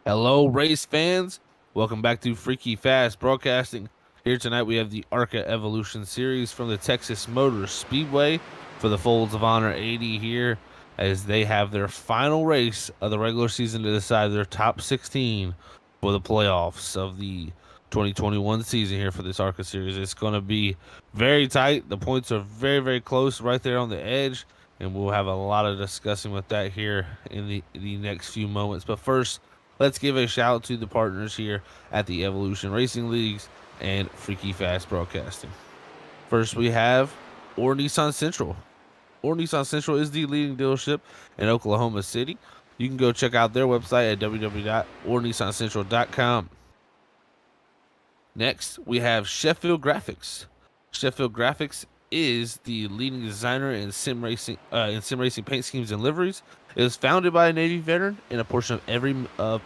Hello, race fans. Welcome back to Freaky Fast Broadcasting. Here tonight we have the ARCA Evolution Series from the Texas Motor Speedway for the Folds of Honor 80 here as they have their final race of the regular season to decide their top 16 for the playoffs of the 2021 season here for this ARCA Series. It's going to be very tight. The points are very, very close right there on the edge, and we'll have a lot of discussing with that here in the next few moments. But first, let's give a shout out to the partners here at the Evolution Racing Leagues and Freaky Fast Broadcasting. First, we have Or Nissan Central. Or Nissan Central is the leading dealership in Oklahoma City. You can go check out their website at www.ornissancentral.com. Next, we have Sheffield Graphics. Sheffield Graphics is the leading designer in sim racing paint schemes and liveries. It was founded by a Navy veteran, and a portion of every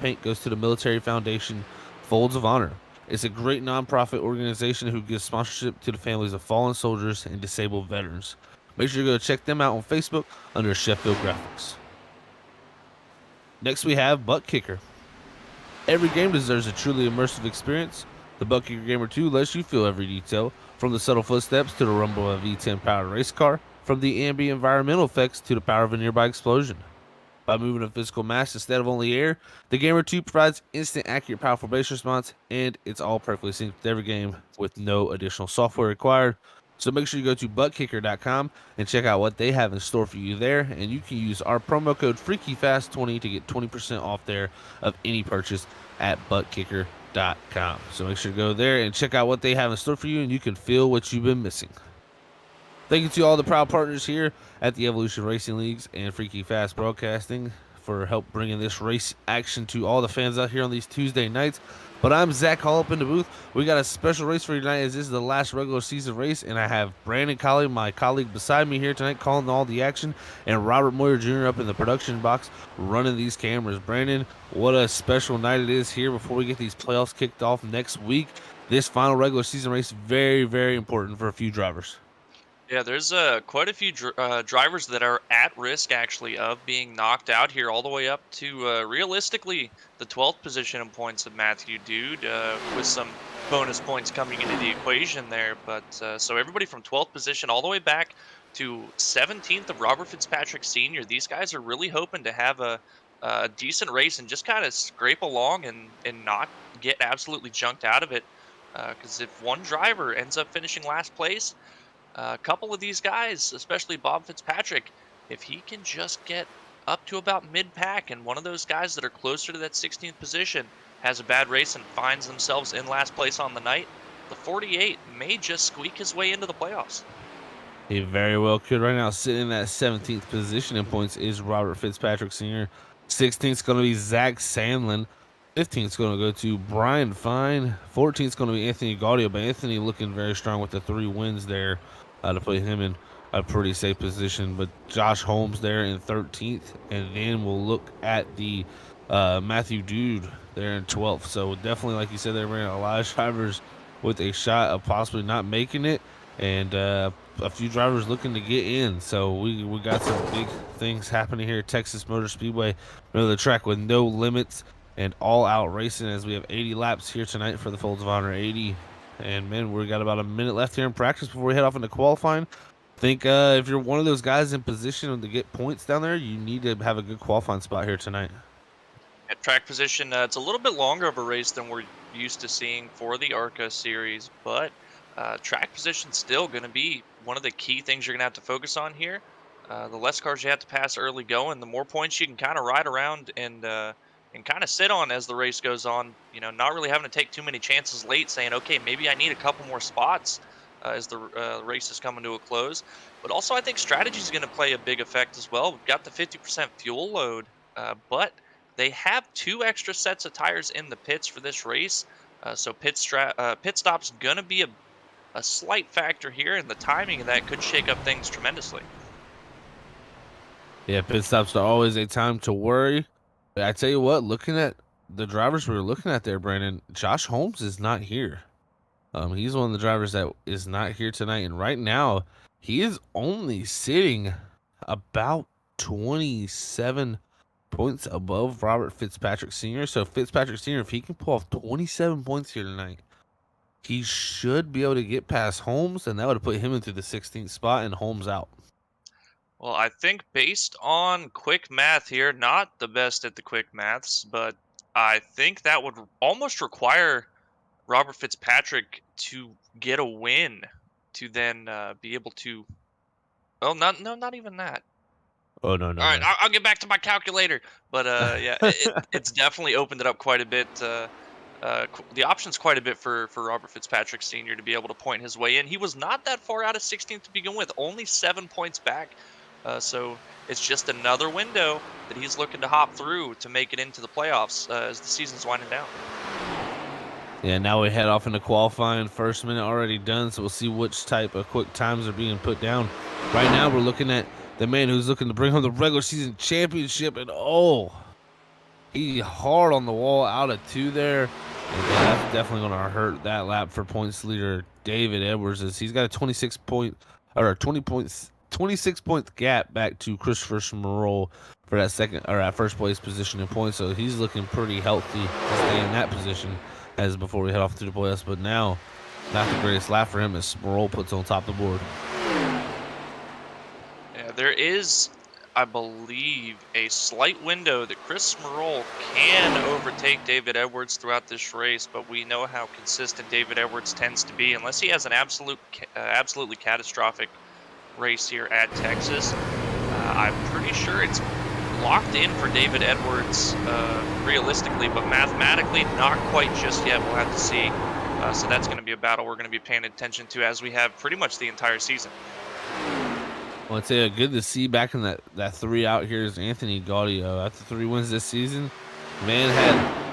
paint goes to the Military Foundation Folds of Honor. It's a great nonprofit organization who gives sponsorship to the families of fallen soldiers and disabled veterans. Make sure you go check them out on Facebook under Sheffield Graphics. Next, we have ButtKicker. Every game deserves a truly immersive experience. The ButtKicker Gamer 2 lets you feel every detail, from the subtle footsteps to the rumble of a V10 powered race car, from the ambient environmental effects to the power of a nearby explosion. By moving a physical mass instead of only air, the Gamer 2 provides instant, accurate, powerful base response, and it's all perfectly synced with every game with no additional software required. So make sure you go to ButtKicker.com and check out what they have in store for you there, and you can use our promo code FreakyFast20 to get 20% off there of any purchase at ButtKicker.com. So make sure to go there and check out what they have in store for you, and you can feel what you've been missing. Thank you to all the proud partners here at the Evolution Racing Leagues and Freaky Fast Broadcasting for help bringing this race action to all the fans out here on these Tuesday nights. But I'm Zach Hall up in the booth. We got a special race for you tonight as this is the last regular season race, and I have Brandon Colley, my colleague, beside me here tonight calling all the action, and Robert Moyer Jr. up in the production box running these cameras. Brandon, what a special night it is here before we get these playoffs kicked off next week. This final regular season race, very, very important for a few drivers. Yeah, there's quite a few drivers that are at risk, actually, of being knocked out here, all the way up to realistically the 12th position in points of Matthew Dude, with some bonus points coming into the equation there. But so everybody from 12th position all the way back to 17th of Robert Fitzpatrick Sr. These guys are really hoping to have a decent race and just kind of scrape along and not get absolutely junked out of it. Because if one driver ends up finishing last place, a couple of these guys, especially Bob Fitzpatrick, if he can just get up to about mid-pack and one of those guys that are closer to that 16th position has a bad race and finds themselves in last place on the night, the 48 may just squeak his way into the playoffs. He very well could. Right now, sitting in that 17th position in points is Robert Fitzpatrick Sr. 16th is going to be Zach Sandlin. 15th is going to go to Brian Fine. 14th is going to be Anthony Gaudio, but Anthony looking very strong with the 3 wins there to put him in a pretty safe position. But Josh Holmes there in 13th, and then we'll look at the Matthew Dude there in 12th. So definitely, like you said, there were a lot of drivers with a shot of possibly not making it, and a few drivers looking to get in. So we got some big things happening here at Texas Motor Speedway, another track with no limits and all-out racing, as we have 80 laps here tonight for the Folds of Honor 80. And, man, we got about a minute left here in practice before we head off into qualifying. I think if you're one of those guys in position to get points down there, you need to have a good qualifying spot here tonight. At track position, it's a little bit longer of a race than we're used to seeing for the ARCA series, but track position still going to be one of the key things you're going to have to focus on here. The less cars you have to pass early going, the more points you can kind of ride around and kind of sit on as the race goes on. You know, not really having to take too many chances late, saying, okay, maybe I need a couple more spots as the race is coming to a close. But also, I think strategy is going to play a big effect as well. We've got the 50% fuel load, but they have 2 extra sets of tires in the pits for this race. So pit stop's going to be a slight factor here, and the timing of that could shake up things tremendously. Yeah, pit stops are always a time to worry. I tell you what, looking at the drivers we were looking at there, Brandon, Josh Holmes is not here. He's one of the drivers that is not here tonight, and right now he is only sitting about 27 points above Robert Fitzpatrick Sr. So Fitzpatrick Sr., if he can pull off 27 points here tonight, he should be able to get past Holmes, and that would put him into the 16th spot and Holmes out. Well, I think based on quick math here, not the best at the quick maths, but I think that would almost require Robert Fitzpatrick to get a win to then be able to. Oh, not even that. Oh, no, All no, right, no. I'll get back to my calculator. But yeah, it's definitely opened it up quite a bit. The options quite a bit for Robert Fitzpatrick Sr. to be able to point his way in. He was not that far out of 16th to begin with, only 7 points back. So it's just another window that he's looking to hop through to make it into the playoffs as the season's winding down. Yeah, now we head off into qualifying. First minute already done, so we'll see which type of quick times are being put down. Right now, we're looking at the man who's looking to bring home the regular season championship, and oh, he hard on the wall out of two there. And that's definitely going to hurt that lap for points leader David Edwards, as he's got a 26 point or a 20 points 26 point gap back to Christopher Schmerl for that second or that first place position in points. So he's looking pretty healthy to stay in that position as before we head off to the playoffs. But now, not the greatest lap for him as Schmerl puts on top of the board. Yeah, there is, I believe, a slight window that Chris Smerol can overtake David Edwards throughout this race, but we know how consistent David Edwards tends to be. Unless he has an absolutely catastrophic race here at Texas, I'm pretty sure it's locked in for David Edwards realistically, but mathematically not quite just yet. We'll have to see. So that's going to be a battle we're going to be paying attention to as we have pretty much the entire season. Well, I'd say good to see back in that three out here is Anthony Gaudio. After 3 wins this season, man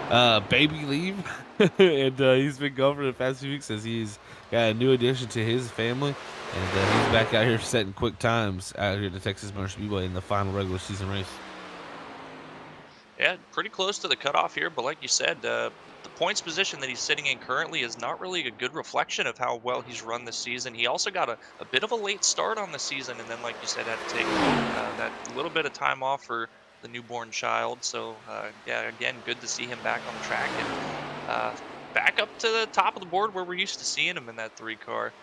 had baby leave, and he's been gone for the past few weeks as he's got a new addition to his family, and he's back out here setting quick times out here at the Texas Motor Speedway in the final regular season race. Yeah, pretty close to the cutoff here, but like you said, the points position that he's sitting in currently is not really a good reflection of how well he's run this season. He also got a bit of a late start on the season, and then, like you said, had to take that little bit of time off for the newborn child. So, yeah, again, good to see him back on the track and back up to the top of the board where we're used to seeing him in that three car.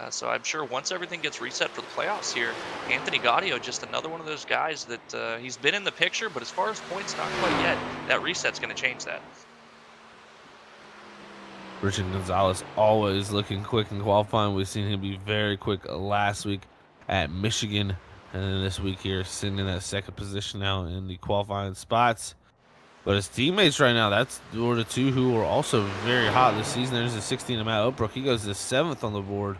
So I'm sure once everything gets reset for the playoffs here, Anthony Gaudio, just another one of those guys that he's been in the picture, but as far as points, not quite yet. That reset's going to change that. Richard Gonzalez always looking quick in qualifying. We've seen him be very quick last week at Michigan, and then this week here sitting in that second position now in the qualifying spots. But his teammates right now, that's were the two who were also very hot this season. There's a 16 of Matt Upbrook. He goes to seventh on the board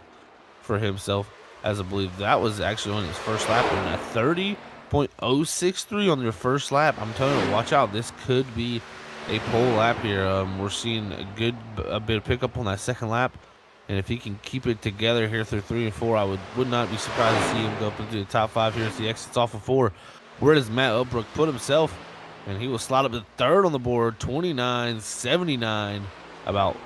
for himself, as I believe that was actually on his first lap, and a 30.063 on your first lap. I'm telling you, watch out. This could be a pole lap here. We're seeing a bit of pickup on that second lap, and if he can keep it together here through 3 and 4, I would not be surprised to see him go up into the top 5 here as he exits off of 4. Where does Matt Upbrook put himself? And he will slide up to third on the board, 29.79, about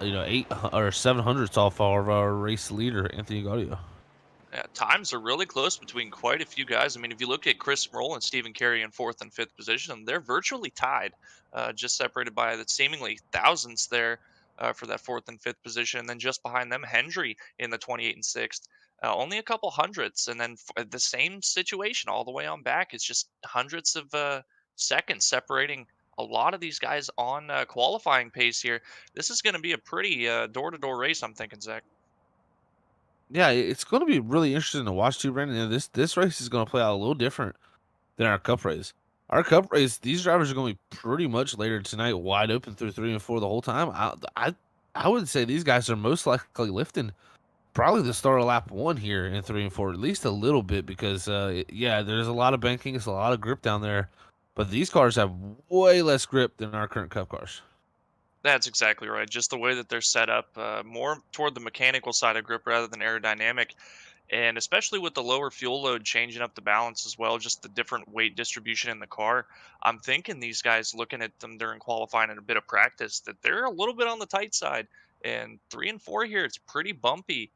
8 or 700s off our race leader, Anthony Gaudio. Yeah, times are really close between quite a few guys. I mean, if you look at Chris Roll and Stephen Carey in fourth and fifth position, they're virtually tied, just separated by the seemingly thousands there for that fourth and fifth position. And then just behind them, Hendry in the 28 and sixth. Only a couple hundredths. And then the same situation all the way on back. It's just hundreds of seconds separating a lot of these guys on qualifying pace here. This is going to be a pretty door to door race, I'm thinking, Zach. Yeah, it's going to be really interesting to watch too, Brandon. This race is going to play out a little different than our Cup race. Our Cup race, these drivers are going to be pretty much later tonight, wide open through 3 and 4 the whole time. I would say these guys are most likely lifting probably the start of lap 1 here in 3 and 4, at least a little bit, because yeah, there's a lot of banking, it's a lot of grip down there, but these cars have way less grip than our current Cup cars. That's exactly right. Just the way that they're set up, more toward the mechanical side of grip rather than aerodynamic. And especially with the lower fuel load changing up the balance as well, just the different weight distribution in the car. I'm thinking these guys looking at them during qualifying and a bit of practice that they're a little bit on the tight side. And 3 and 4 here, it's pretty bumpy.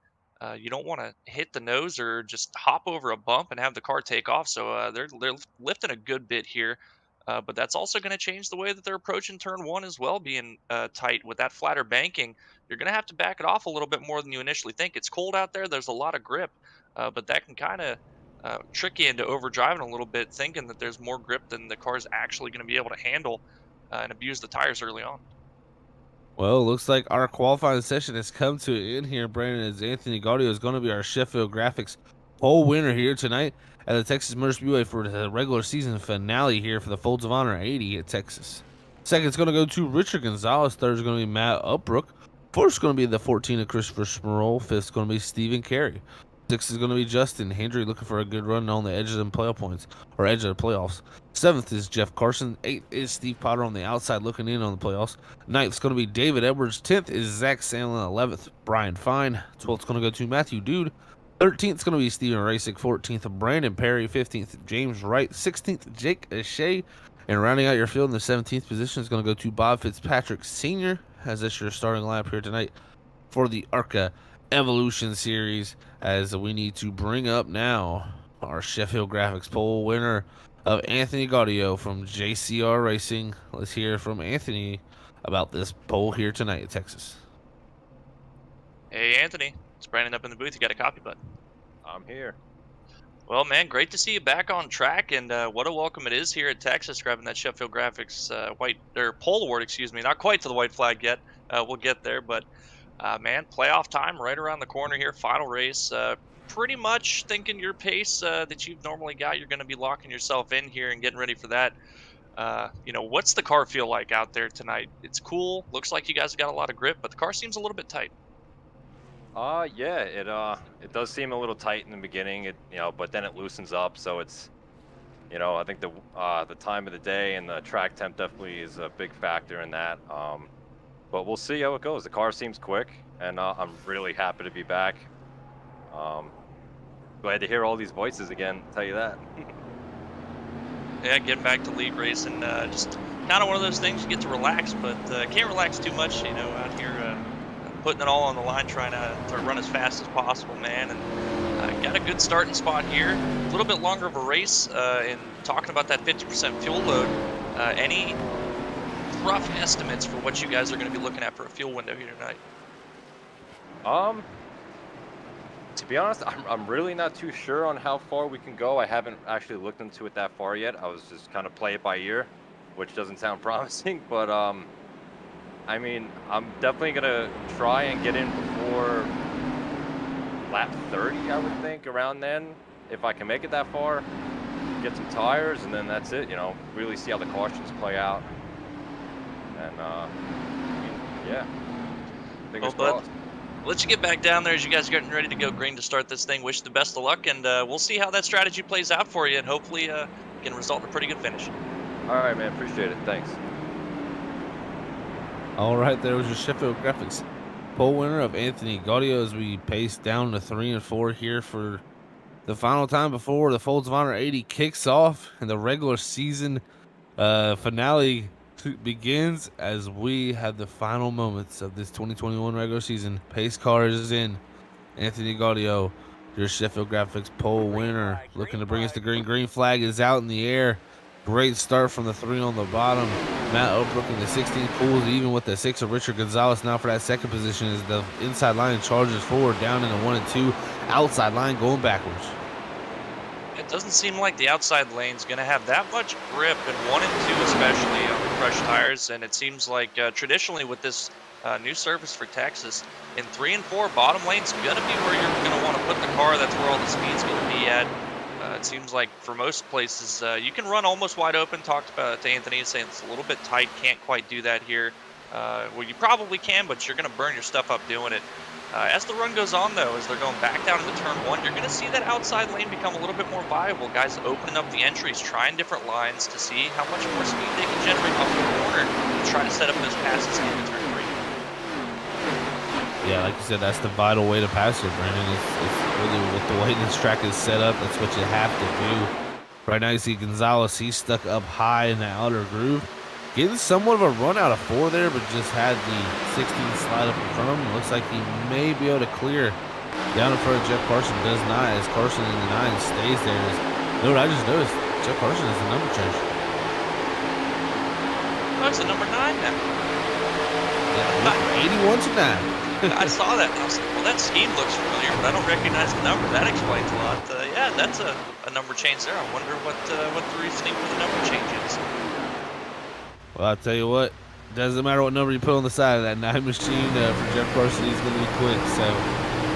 You don't want to hit the nose or just hop over a bump and have the car take off. So they're lifting a good bit here. But that's also going to change the way that they're approaching turn one as well, being tight with that flatter banking. You're going to have to back it off a little bit more than you initially think. It's cold out there. There's a lot of grip, but that can kind of trick you into overdriving a little bit, thinking that there's more grip than the car's actually going to be able to handle and abuse the tires early on. Well, looks like our qualifying session has come to an end here, Brandon, as Anthony Gaudio is going to be our Sheffield Graphics pole winner here tonight at the Texas Motor Speedway for the regular season finale here for the Folds of Honor 80 at Texas. Second is going to go to Richard Gonzalez. Third is going to be Matt Upbrook. Fourth is going to be the 14 of Christopher Smerol. Fifth is going to be Stephen Carey. Sixth is going to be Justin Hendry looking for a good run on the edge of the playoff points or edge of the playoffs. Seventh is Jeff Carson. Eighth is Steve Potter on the outside looking in on the playoffs. Ninth is going to be David Edwards. 10th is Zach Sandlin. 11th, Brian Fine. 12th is going to go to Matthew Dude. 13th is going to be Steven Rasick. 14th, Brandon Perry. 15th, James Wright. 16th, Jake Shea. And rounding out your field in the 17th position is going to go to Bob Fitzpatrick Sr. as this your starting lineup here tonight for the ARCA Evolution Series, as we need to bring up now our Sheffield Graphics pole winner of Anthony Gaudio from JCR Racing. Let's hear from Anthony about this pole here tonight in Texas. Hey, Anthony, it's Brandon up in the booth. You got a copy button. I'm here. Well, man, great to see you back on track, and what a welcome it is here at Texas, grabbing that Sheffield Graphics pole award, excuse me. Not quite to the white flag yet. We'll get there, but man, playoff time right around the corner here. Final race. Pretty much thinking your pace that you've normally got, you're going to be locking yourself in here and getting ready for that. What's the car feel like out there tonight? It's cool. Looks like you guys have got a lot of grip, but the car seems a little bit tight. Yeah, it does seem a little tight in the beginning, but then it loosens up, so it's, I think the time of the day and the track temp definitely is a big factor in that. But we'll see how it goes. The car seems quick, and I'm really happy to be back. Glad to hear all these voices again, I'll tell you that. Yeah, getting back to league racing, just kind of one of those things you get to relax, but can't relax too much, out here putting it all on the line, trying to run as fast as possible, man. And got a good starting spot here. A little bit longer of a race, and talking about that 50% fuel load. Any rough estimates for what you guys are going to be looking at for a fuel window here tonight? To be honest, I'm really not too sure on how far we can go. I haven't actually looked into it that far yet. I was just kind of play it by ear, which doesn't sound promising, but I mean, I'm definitely gonna try and get in before lap 30, I would think, around then, if I can make it that far. Get some tires, and then that's it. Really see how the cautions play out. And yeah, fingers crossed. I'll let you get back down there as you guys are getting ready to go green to start this thing. Wish you the best of luck, and we'll see how that strategy plays out for you, and hopefully can result in a pretty good finish. All right, man. Appreciate it. Thanks. All right, there was your Sheffield Graphics pole winner of Anthony Gaudio as we pace down to 3 and 4 here for the final time before the Folds of Honor 80 kicks off and the regular season finale begins, as we have the final moments of this 2021 regular season. Pace car is in. Anthony Gaudio, your Sheffield Graphics pole winner, looking to bring us the green. Green flag is out in the air. Great start from the 3 on the bottom. Matt O'Brook in the 16 pulls even with the 6 of Richard Gonzalez now for that second position as the inside line charges forward down in the 1 and 2. Outside line going backwards. It doesn't seem like the outside lane's going to have that much grip in 1 and 2, especially on the crushed tires. And it seems like traditionally with this new surface for Texas, in 3 and 4, bottom lane's going to be where you're going to want to put the car. That's where all the speed's going to be at. It seems like for most places, you can run almost wide open. Talked about to Anthony saying it's a little bit tight. Can't quite do that here. Well, you probably can, but you're going to burn your stuff up doing it. As the run goes on, though, as they're going back down into turn 1, you're going to see that outside lane become a little bit more viable. Guys opening up the entries, trying different lines to see how much more speed they can generate off the corner to try to set up those passes into turn 3. Yeah, like you said, that's the vital way to pass it, Brandon. It's really with the way this track is set up, that's what you have to do. Right now you see Gonzalez, he's stuck up high in the outer groove. Getting somewhat of a run out of 4 there, but just had the 16 slide up in front of him. Looks like he may be able to clear down in front of Jeff Carson. Does not, as Carson in the 9 stays there. You know what I just noticed? Jeff Carson is the number change. Oh, it's a number 9 now. Yeah, 81 to 9. I saw that and I was like, well, that scheme looks familiar, but I don't recognize the number. That explains a lot. Yeah, that's a number change there. I wonder what the reasoning for the number change is. Well, I'll tell you what, doesn't matter what number you put on the side of that 9 machine for Jeff Carson, he's going to be quick. So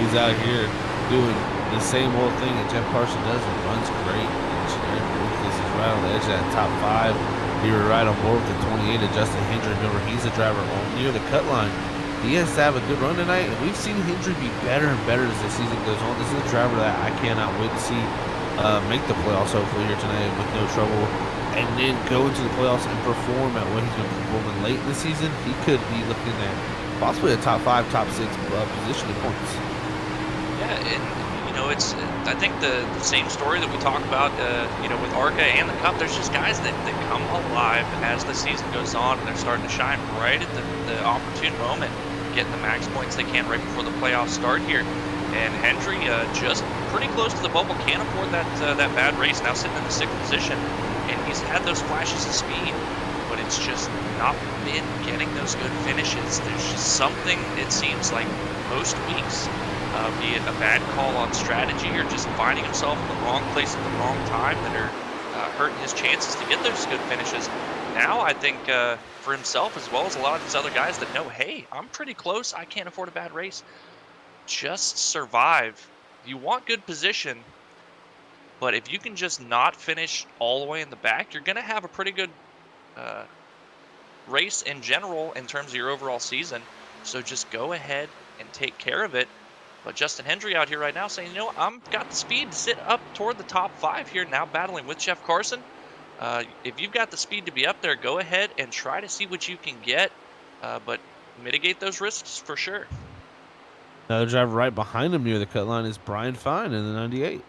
he's out here doing the same old thing that Jeff Carson does and runs great each and every week. He's right on the edge of that top 5. He was right on board with the 28 of Justin Hendry. Remember, he's a driver near the cut line. He has to have a good run tonight, and we've seen Hendry be better and better as the season goes on. This is a driver that I cannot wait to see make the playoffs hopefully here tonight with no trouble, and then go into the playoffs and perform at what he's been performing late in the season. He could be looking at possibly a top 5, top 6 position in points. Yeah, and I think the same story that we talk about, with ARCA and the Cup. There's just guys that come alive as the season goes on, and they're starting to shine right at the opportune moment, getting the max points they can right before the playoffs start here. And Hendry just pretty close to the bubble, can't afford that bad race. Now sitting in the 6th position, and he's had those flashes of speed, but it's just not been getting those good finishes. There's just something, it seems like most weeks, be it a bad call on strategy or just finding himself in the wrong place at the wrong time, that are hurting his chances to get those good finishes. Now I think for himself, as well as a lot of these other guys that know, hey, I'm pretty close, I can't afford a bad race, just survive. You want good position, but if you can just not finish all the way in the back, you're going to have a pretty good race in general in terms of your overall season. So just go ahead and take care of it. But Justin Hendry out here right now saying, I've got the speed to sit up toward the top 5 here, now battling with Jeff Carson. If you've got the speed to be up there, go ahead and try to see what you can get, but mitigate those risks for sure. Another driver right behind him near the cut line is Brian Fine in the 98.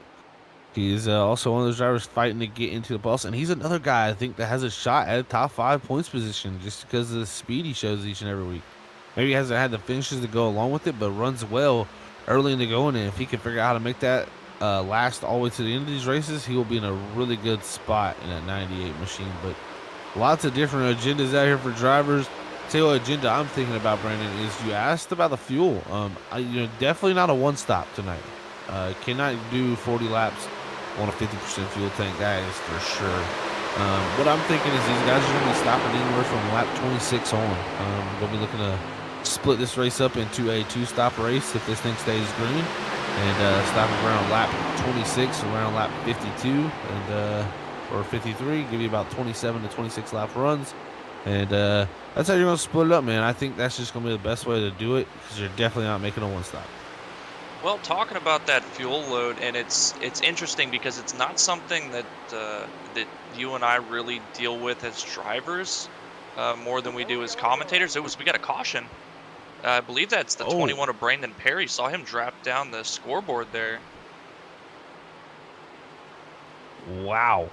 He's also one of those drivers fighting to get into the playoffs, and he's another guy I think that has a shot at a top 5 points position just because of the speed he shows each and every week. Maybe he hasn't had the finishes to go along with it, but runs well early in the going, and if he can figure out how to make that last all the way to the end of these races, he will be in a really good spot in that 98 machine. But lots of different agendas out here for drivers. Tell you what agenda I'm thinking about, Brandon, is you asked about the fuel. Definitely not a one-stop tonight. Cannot do 40 laps on a 50% fuel tank, that is for sure. What I'm thinking is these guys are going to be stopping anywhere from lap 26 on. Going to be looking to split this race up into a 2-stop race if this thing stays green, and stop around lap 26, around lap 52, and or 53, give you about 27 to 26 lap runs, and that's how you're going to split it up, man. I think that's just going to be the best way to do it, because you're definitely not making a one-stop. Well, talking about that fuel load, and it's interesting because it's not something that that you and I really deal with as drivers more than we do as commentators. We got a caution. I believe that's the 21 of Brandon Perry. Saw him drop down the scoreboard there. Wow.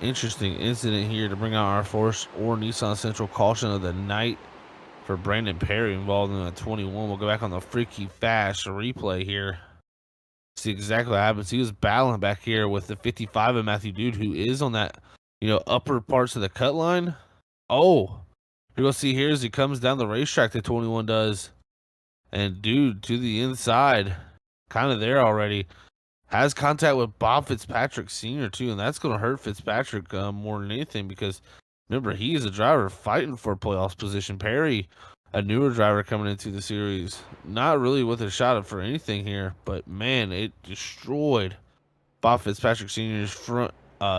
Interesting incident here to bring out our Force or Nissan Central caution of the night for Brandon Perry involved in a 21. We'll go back on the freaky fast replay here. See exactly what happens. He was battling back here with the 55 of Matthew Dude, who is on that, upper parts of the cut line. Oh, you're going to see here as he comes down the racetrack, the 21 does. And Dude to the inside, kind of there already. Has contact with Bob Fitzpatrick Sr. too, and that's going to hurt Fitzpatrick more than anything, because remember, he is a driver fighting for a playoffs position. Perry, a newer driver coming into the series, not really with a shot for anything here, but man, it destroyed Bob Fitzpatrick Sr.'s front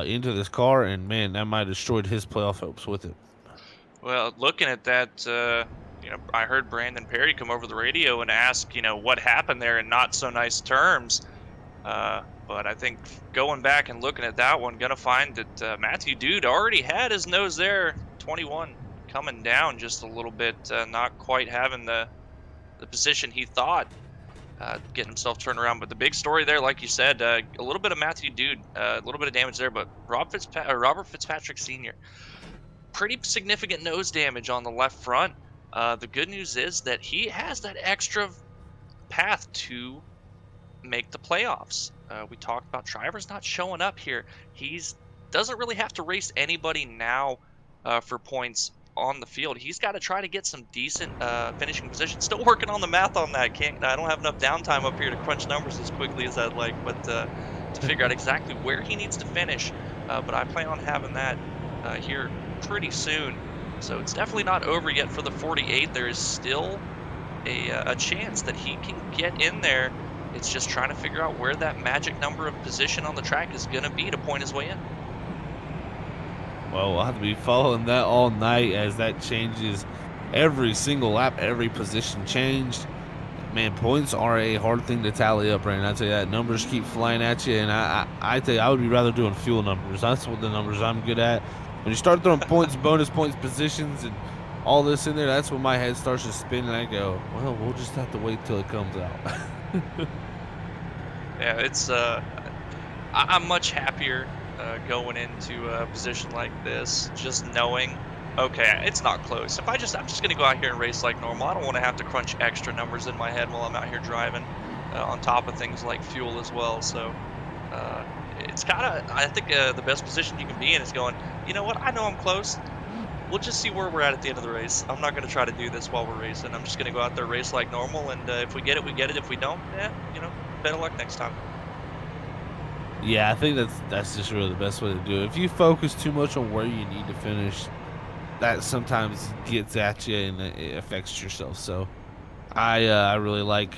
into this car, and man, that might have destroyed his playoff hopes with it. Well, looking at that, I heard Brandon Perry come over the radio and ask, what happened there in not so nice terms. But I think going back and looking at that one, gonna find that Matthew Dude already had his nose there. 21 coming down just a little bit, not quite having the position he thought, getting himself turned around. But the big story there, like you said, a little bit of Matthew Dude, a little bit of damage there, but Robert Fitzpatrick Sr., pretty significant nose damage on the left front. The good news is that he has that extra path to make the playoffs. We talked about drivers not showing up here. Doesn't really have to race anybody now for points on the field. He's got to try to get some decent finishing position. Still working on the math on that. I don't have enough downtime up here to crunch numbers as quickly as I'd like, but to figure out exactly where he needs to finish. But I plan on having that here pretty soon. So it's definitely not over yet for the 48. There is still a chance that he can get in there. It's just trying to figure out where that magic number of position on the track is going to be to point his way in. Well, we'll have to be following that all night as that changes every single lap, every position changed. Man, points are a hard thing to tally up, Brandon. I tell you that. Numbers keep flying at you, and I tell you, I would be rather doing fuel numbers. That's what the numbers I'm good at. When you start throwing points, bonus points, positions, and all this in there, that's when my head starts to spin, and I go, well, we'll just have to wait till it comes out. Yeah, it's I'm much happier going into a position like this, just knowing, okay, it's not close. I'm just gonna go out here and race like normal. I don't want to have to crunch extra numbers in my head while I'm out here driving, on top of things like fuel as well. So it's kind of, I think the best position you can be in is going, you know what, I know I'm close. We'll just see where we're at the end of the race. I'm not going to try to do this while we're racing. I'm just going to go out there, race like normal, and if we get it, we get it. If we don't, you know, better luck next time. Yeah, I think that's just really the best way to do it. If you focus too much on where you need to finish, that sometimes gets at you and it affects yourself. So I really like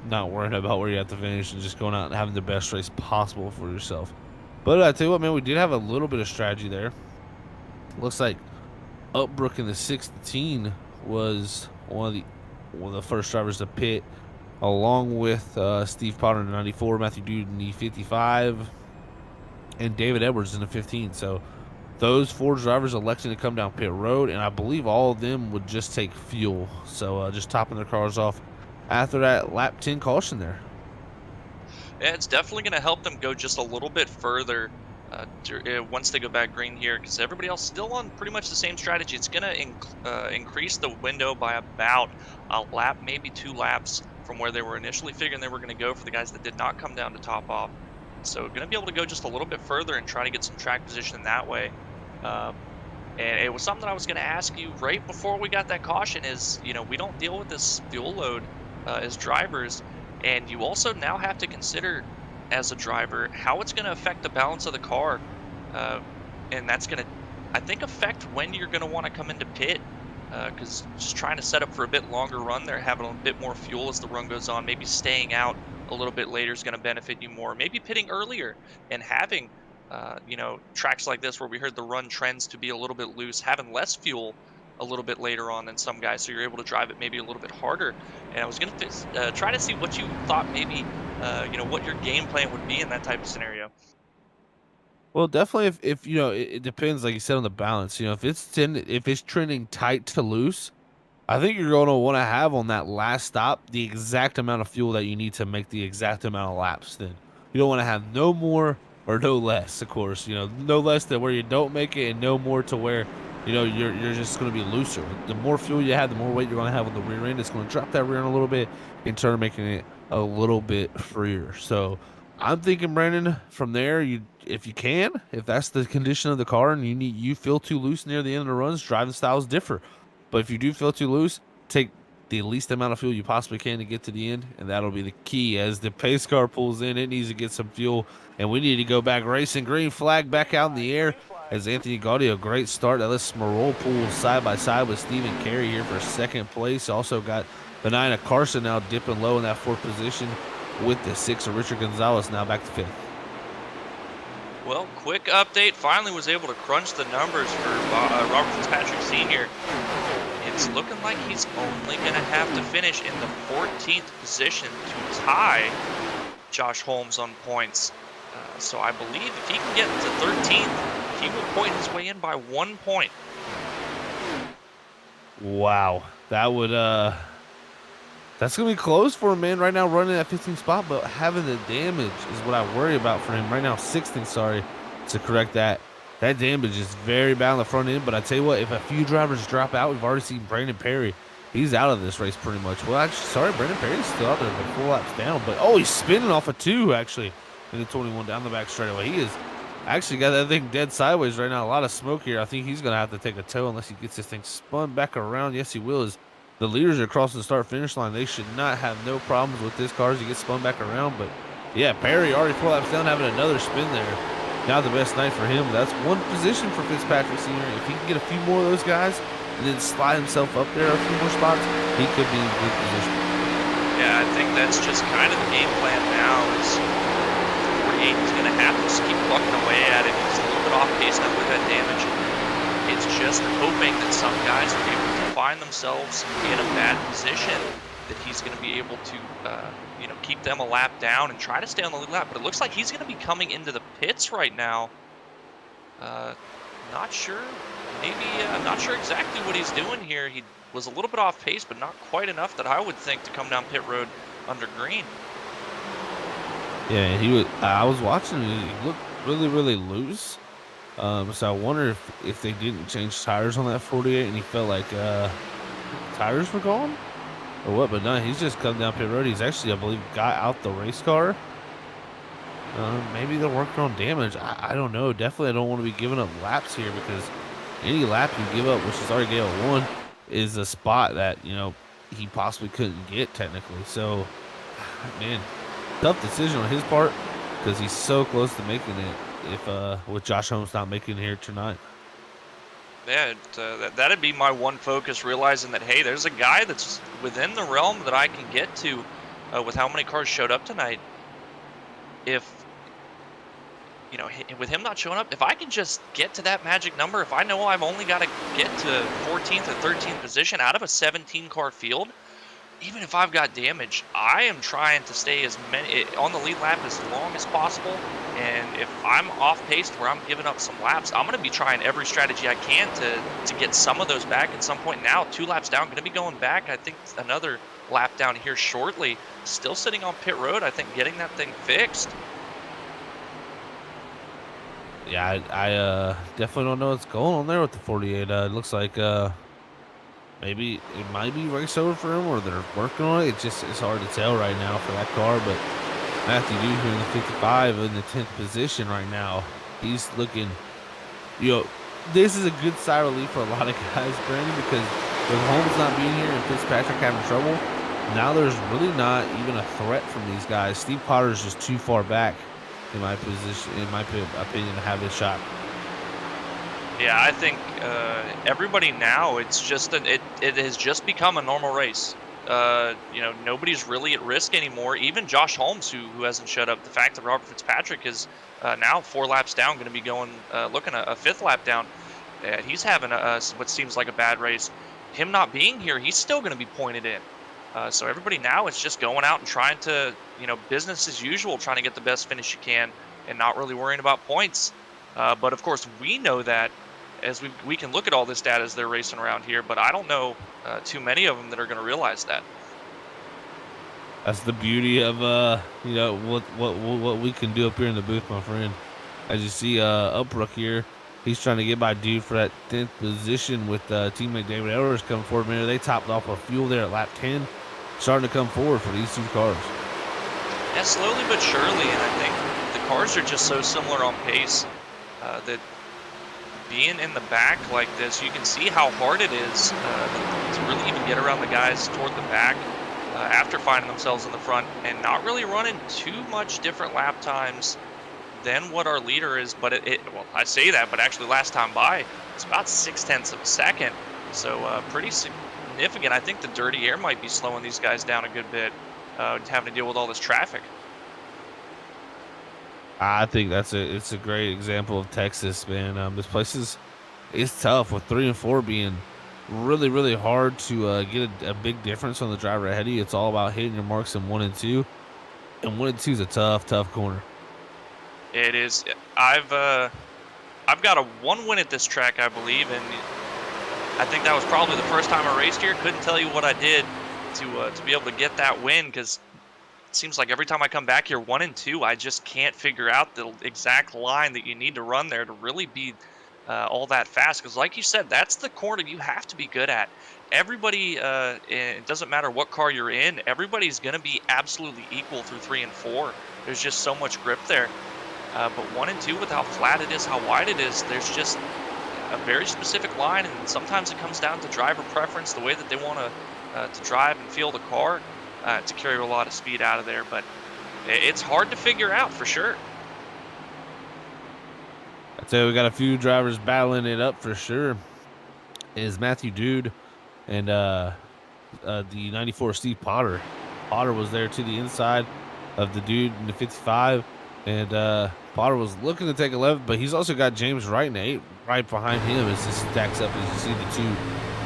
not worrying about where you have to finish and just going out and having the best race possible for yourself. But I tell you what, man, we did have a little bit of strategy there. Looks like Upbrook in the 16 was one of the first drivers to pit, along with Steve Potter in the 94, Matthew Dude in the 55, and David Edwards in the 15. So those 4 drivers electing to come down pit road, and I believe all of them would just take fuel. So just topping their cars off after that lap 10 caution there. Yeah, it's definitely going to help them go just a little bit further once they go back green here, because everybody else still on pretty much the same strategy. It's going to increase the window by about a lap, maybe 2 laps from where they were initially figuring they were going to go for the guys that did not come down to top off. So going to be able to go just a little bit further and try to get some track position that way. And it was something that I was going to ask you right before we got that caution is, you know, we don't deal with this fuel load as drivers, and you also now have to consider as a driver how it's going to affect the balance of the car, and that's going to, I think, affect when you're going to want to come into pit, because just trying to set up for a bit longer run there, having a bit more fuel as the run goes on, maybe staying out a little bit later is going to benefit you more, maybe pitting earlier and having you know, tracks like this where we heard the run trends to be a little bit loose, having less fuel a little bit later on than some guys, so you're able to drive it maybe a little bit harder. And I was going to try to see what you thought maybe, you know, what your game plan would be in that type of scenario. Well, definitely if you know, it depends, like you said, on the balance. You know, if it's trending tight to loose, I think you're going to want to have on that last stop the exact amount of fuel that you need to make the exact amount of laps. Then you don't want to have no more or no less, of course. You know, no less than where you don't make it, and no more to where, you know, you're just going to be looser. The more fuel you have, the more weight you're going to have on the rear end. It's going to drop that rear end a little bit and start making it a little bit freer. So I'm thinking, Brandon, from there, if you can, if that's the condition of the car and you feel too loose near the end of the runs, driving styles differ. But if you do feel too loose, take the least amount of fuel you possibly can to get to the end, and that'll be the key. As the pace car pulls in, it needs to get some fuel, and we need to go back racing. Green flag back out in the air as Anthony Gaudio, great start. That lets Smerol pull side by side with Stephen Carey here for 2nd place. Also got Benina Carson now dipping low in that 4th position with the 6 of Richard Gonzalez now back to 5th. Well, quick update. Finally was able to crunch the numbers for Robert Fitzpatrick Sr. It's looking like he's only going to have to finish in the 14th position to tie Josh Holmes on points. So I believe if he can get to 13th, he will point his way in by 1 point. Wow. That would, that's going to be close for him, man. Right now running that 15th spot, but having the damage is what I worry about for him. Right now, 16th, sorry, to correct that. That damage is very bad on the front end, but I tell you what, if a few drivers drop out, we've already seen Brandon Perry. He's out of this race pretty much. Well, actually, sorry, Brandon Perry's still out there, but 4 laps down. But, oh, he's spinning off of 2, actually, in the 21 down the back straightaway. He is Actually got that thing dead sideways right now. A lot of smoke here. I think he's going to have to take a tow unless he gets this thing spun back around. Yes, he will. As the leaders are crossing the start-finish line, they should not have no problems with this car as he gets spun back around. But, yeah, Perry already 4 laps down, having another spin there. Not the best night for him. That's one position for Fitzpatrick Sr. If he can get a few more of those guys and then slide himself up there a few more spots, he could be in good position. Yeah, I think that's just kind of the game plan now is 48 is going to have to just keep plucking away at it. He's a little bit off pace now with that damage. It's just hoping that some guys are able to find themselves in a bad position, that he's going to be able to, you know, keep them a lap down and try to stay on the lead lap. But it looks like he's going to be coming into the pits right now. Not sure. Maybe not sure exactly what he's doing here. He was a little bit off pace, but not quite enough that I would think to come down pit road under green. Yeah, he was. I was watching. He looked really, really loose. So I wonder if they didn't change tires on that 48, and he felt like tires were gone or what. But no, he's just come down pit road. He's actually, I believe, got out the race car. Maybe they're working on damage. I don't know. Definitely, I don't want to be giving up laps here because any lap you give up, which is already gave up 1, is a spot that, you know, he possibly couldn't get technically. So, man, tough decision on his part because he's so close to making it if with Josh Holmes not making it here tonight. Yeah, that'd be my one focus, realizing that, hey, there's a guy that's within the realm that I can get to with how many cars showed up tonight. If, you know, with him not showing up, if I can just get to that magic number, if I know I've only got to get to 14th or 13th position out of a 17-car field, even if I've got damage, I am trying to stay on the lead lap as long as possible. And if I'm off pace where I'm giving up some laps, I'm going to be trying every strategy I can to get some of those back at some point. Now, 2 laps down, going to be going back. I think another lap down here shortly. Still sitting on pit road. I think getting that thing fixed. Yeah, I definitely don't know what's going on there with the 48. It looks like maybe it might be race over for him, or they're working on it. It's hard to tell right now for that car. But Matthew Dude here in the 55 in the 10th position right now. He's looking, you know, this is a good sigh of relief for a lot of guys, Brandon, because with Holmes not being here and Fitzpatrick having trouble, now there's really not even a threat from these guys. Steve Potter's just too far back, in my opinion, to have this shot. Yeah, I think everybody now, it's just it has just become a normal race. You know, nobody's really at risk anymore. Even Josh Holmes, who hasn't showed up. The fact that Robert Fitzpatrick is now 4 laps down, going to be going looking a 5th lap down. He's having what seems like a bad race. Him not being here, he's still going to be pointed in. So everybody now is just going out and trying to, you know, business as usual, trying to get the best finish you can and not really worrying about points. But of course, we know that as we can look at all this data as they're racing around here, but I don't know too many of them that are going to realize that. That's the beauty of you know, what we can do up here in the booth, my friend. As you see, Upbrook here, he's trying to get by Dude for that 10th position with teammate David Edwards coming forward. Man, they topped off a fuel there at lap 10, starting to come forward for these 2 cars. Yeah, slowly but surely, and I think the cars are just so similar on pace that being in the back like this, you can see how hard it is to really even get around the guys toward the back after finding themselves in the front and not really running too much different lap times than what our leader is. But well, I say that, but actually last time by, it's about 0.6 of a second. So pretty significant. I think the dirty air might be slowing these guys down a good bit, having to deal with all this traffic. I think it's a great example of Texas, man. This place is tough with 3 and 4 being really, really hard to get a big difference on the driver ahead of you. It's all about hitting your marks in 1 and 2, and 1 and 2 is a tough corner. It is. I've got a 1 win at this track, I believe, and I think that was probably the first time I raced here. Couldn't tell you what I did to be able to get that win, because seems like every time I come back here 1 and 2, I just can't figure out the exact line that you need to run there to really be all that fast. Because like you said, that's the corner you have to be good at. Everybody, it doesn't matter what car you're in, everybody's going to be absolutely equal through 3 and 4. There's just so much grip there. But 1 and 2, with how flat it is, how wide it is, there's just a very specific line, and sometimes it comes down to driver preference, the way that they want to drive and feel the car to carry a lot of speed out of there. But it's hard to figure out for sure. I'd say we got a few drivers battling it up for sure. Is Matthew Dude and the 94 Steve Potter. Potter was there to the inside of the dude in the 55, and Potter was looking to take 11, but he's also got James Wright in 8 right behind him as this stacks up. As you see the two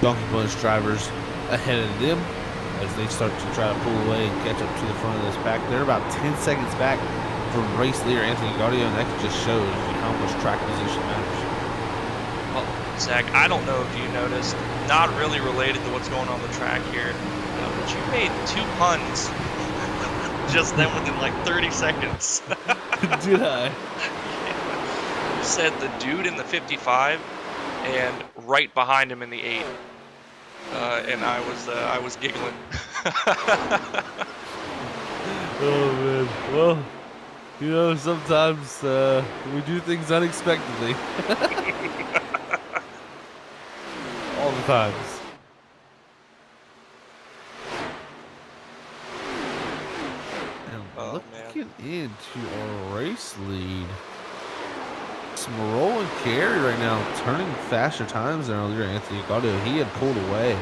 Donkey Bunch drivers ahead of them as they start to try to pull away and catch up to the front of this pack. They're about 10 seconds back from race leader Anthony Gaudio, and that just shows you how much track position matters. Well, Zach, I don't know if you noticed, not really related to what's going on the track here, but you made 2 puns just then within like 30 seconds. Did I? Yeah. You said the dude in the 55 and right behind him in the 8. And I was giggling. Oh man. Well, you know, sometimes we do things unexpectedly. All the times. And Oh, looking into our race lead. Smerol and Carey right now turning faster times than earlier. Anthony Gaudio, he had pulled away.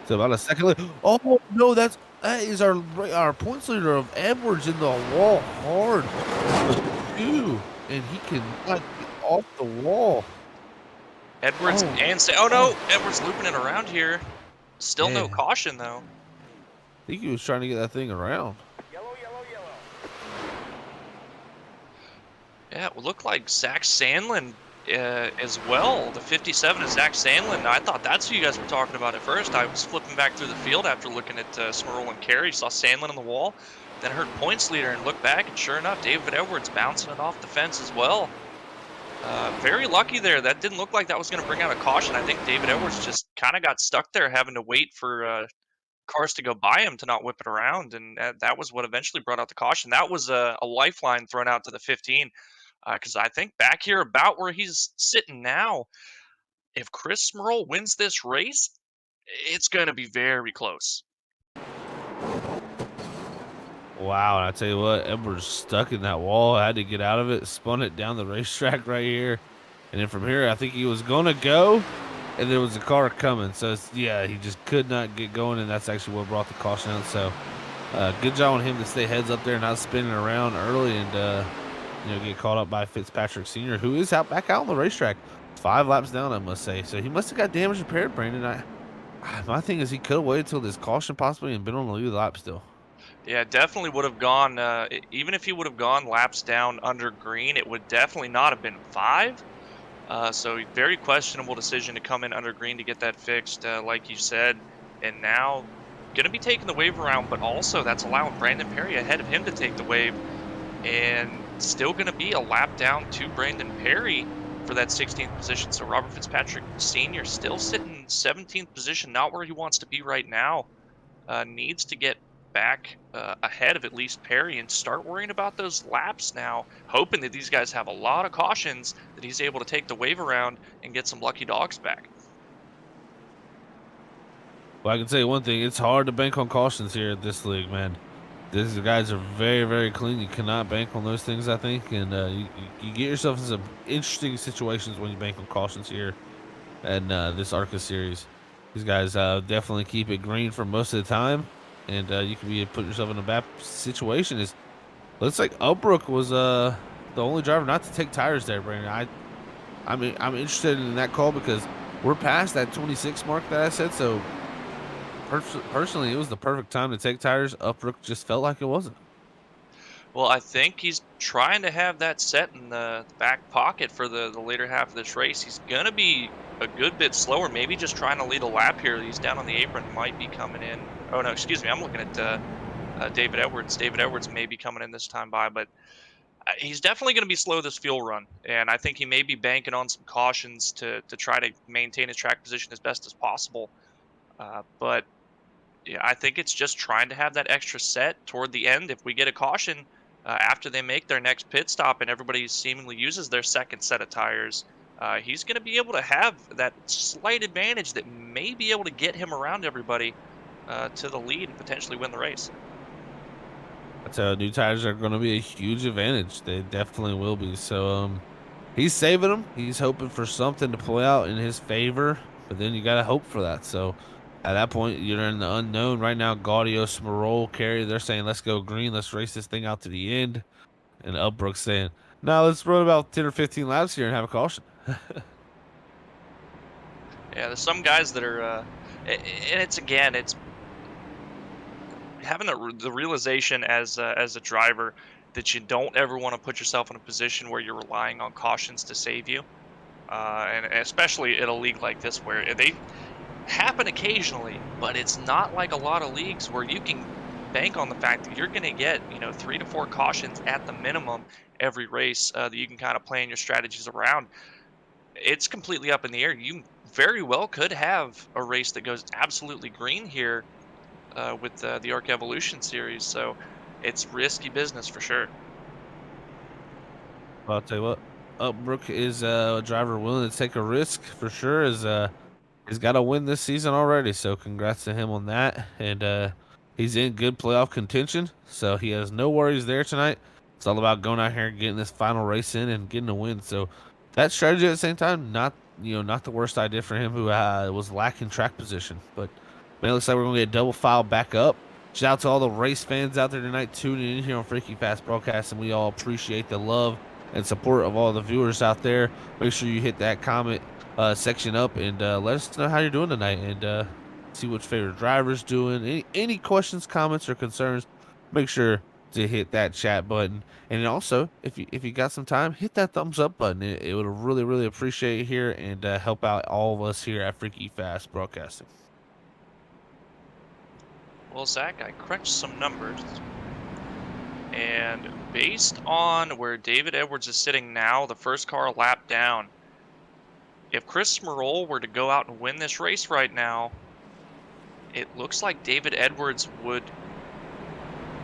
So about a second later. Oh no, that is our points leader of Edwards in the wall hard. And he cannot get off the wall. Edwards oh no, Edwards looping it around here. Still no Yeah. caution though. I think he was trying to get that thing around. Yeah, it looked like Zach Sandlin as well. The 57 is Zach Sandlin. I thought that's who you guys were talking about at first. I was flipping back through the field after looking at Smerl and Carey. Saw Sandlin on the wall. Then heard points leader and looked back, and sure enough, David Edwards bouncing it off the fence as well. Very lucky there. That didn't look like that was going to bring out a caution. I think David Edwards just kind of got stuck there, having to wait for cars to go by him to not whip it around, and that was what eventually brought out the caution. That was a lifeline thrown out to the 15, because I think back here about where he's sitting now, if Chris Smerl wins this race, it's going to be very close. Wow, and I tell you what, Edwards stuck in that wall. I had to get out of it, spun it down the racetrack right here. And then from here, I think he was going to go, and there was a car coming. So, yeah, he just could not get going, and that's actually what brought the caution out. So, good job on him to stay heads up there, not spinning around early and, get caught up by Fitzpatrick Sr., who is back out on the racetrack. 5 laps down, I must say. So, he must have got damage repaired, Brandon. My thing is he could have waited till this caution possibly and been on the lead lap still. Yeah, definitely would have gone, even if he would have gone laps down under green, it would definitely not have been 5. So very questionable decision to come in under green to get that fixed, like you said. And now going to be taking the wave around, but also that's allowing Brandon Perry ahead of him to take the wave. And still going to be a lap down to Brandon Perry for that 16th position. So Robert Fitzpatrick Sr. still sitting 17th position, not where he wants to be right now. Needs to get back ahead of at least Perry and start worrying about those laps now, hoping that these guys have a lot of cautions, that he's able to take the wave around and get some lucky dogs back. Well, I can tell you one thing. It's hard to bank on cautions here at this league, man. These guys are very, very clean. You cannot bank on those things, I think. And you get yourself in some interesting situations when you bank on cautions here in this ARCA series. These guys definitely keep it green for most of the time. And you can be putting yourself in a bad situation. Looks like Upbrook was the only driver not to take tires there, Brandon. I'm interested in that call because we're past that 26 mark that I said. So personally, it was the perfect time to take tires. Upbrook just felt like it wasn't. Well, I think he's trying to have that set in the back pocket for the later half of this race. He's going to be a good bit slower, maybe just trying to lead a lap here. He's down on the apron, might be coming in. Oh, no, excuse me. I'm looking at David Edwards. David Edwards may be coming in this time by, but he's definitely going to be slow this fuel run. And I think he may be banking on some cautions to try to maintain his track position as best as possible. But yeah, I think it's just trying to have that extra set toward the end. If we get a caution, after they make their next pit stop and everybody seemingly uses their second set of tires, he's going to be able to have that slight advantage that may be able to get him around everybody to the lead and potentially win the race. That's how new tires are going to be a huge advantage. They definitely will be. So, he's saving them. He's hoping for something to play out in his favor, but then you got to hope for that. So, at that point, you're in the unknown right now. Gaudio, Smirol, Carey, they're saying, let's go green. Let's race this thing out to the end. And Upbrook's saying, no, let's run about 10 or 15 laps here and have a caution. Yeah, there's some guys that are, and it's having the realization as a driver that you don't ever want to put yourself in a position where you're relying on cautions to save you, and especially in a league like this where they happen occasionally, but it's not like a lot of leagues where you can bank on the fact that you're going to get 3 to 4 cautions at the minimum every race that you can kind of plan your strategies around. It's completely up in the air. You very well could have a race that goes absolutely green here with the ARCA Evolution series, so it's risky business for sure. Well, I'll tell you what, Upbrook is a driver willing to take a risk for sure. He's got to win this season already, so congrats to him on that. And he's in good playoff contention, so he has no worries there tonight. It's all about going out here and getting this final race in and getting a win. So that strategy at the same time, not the worst idea for him, who was lacking track position. But man, it looks like we're gonna get double file back up. Shout out to all the race fans out there tonight tuning in here on Freaky Fast Broadcast, and we all appreciate the love and support of all the viewers out there. Make sure you hit that comment section up and let us know how you're doing tonight, and see what your favorite driver's doing. Any questions, comments, or concerns, make sure to hit that chat button. And also, if you got some time, hit that thumbs up button. It would really appreciate it here, and help out all of us here at Freaky Fast Broadcasting. Well, Zach, I crunched some numbers, and based on where David Edwards is sitting now, the first car a lap down, if Chris Smirol were to go out and win this race right now, it looks like David Edwards would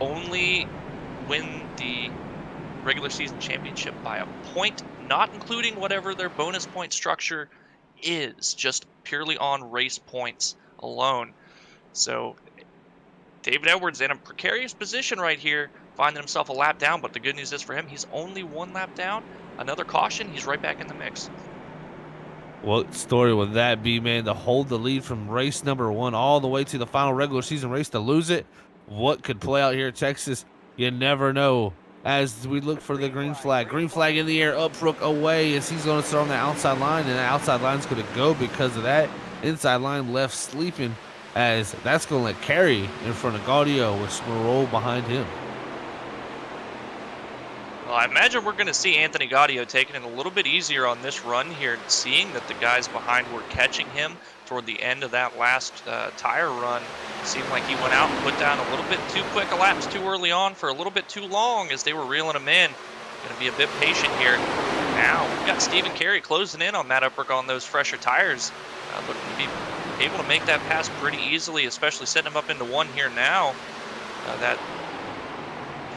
only win the regular season championship by a point, not including whatever their bonus point structure is, just purely on race points alone. So David Edwards in a precarious position right here, finding himself a lap down, but the good news is for him, he's only 1 lap down. Another caution, he's right back in the mix. What story would that be, man, to hold the lead from race number 1 all the way to the final regular season race to lose it? What could play out here in Texas? You never know. As we look for the green flag in the air, Upbrook away as he's going to start on the outside line, and the outside line's going to go because of that. Inside line left sleeping, as that's going to let Carey in front of Gaudio with Smirol behind him. Well, I imagine we're going to see Anthony Gaudio taking it a little bit easier on this run here, seeing that the guys behind were catching him toward the end of that last tire run. Seemed like he went out and put down a little bit too quick a laps too early on for a little bit too long as they were reeling him in. Going to be a bit patient here. Now we've got Stephen Carey closing in on Matt Upbrook on those fresher tires. Looking to be able to make that pass pretty easily, especially setting him up into 1 here now. That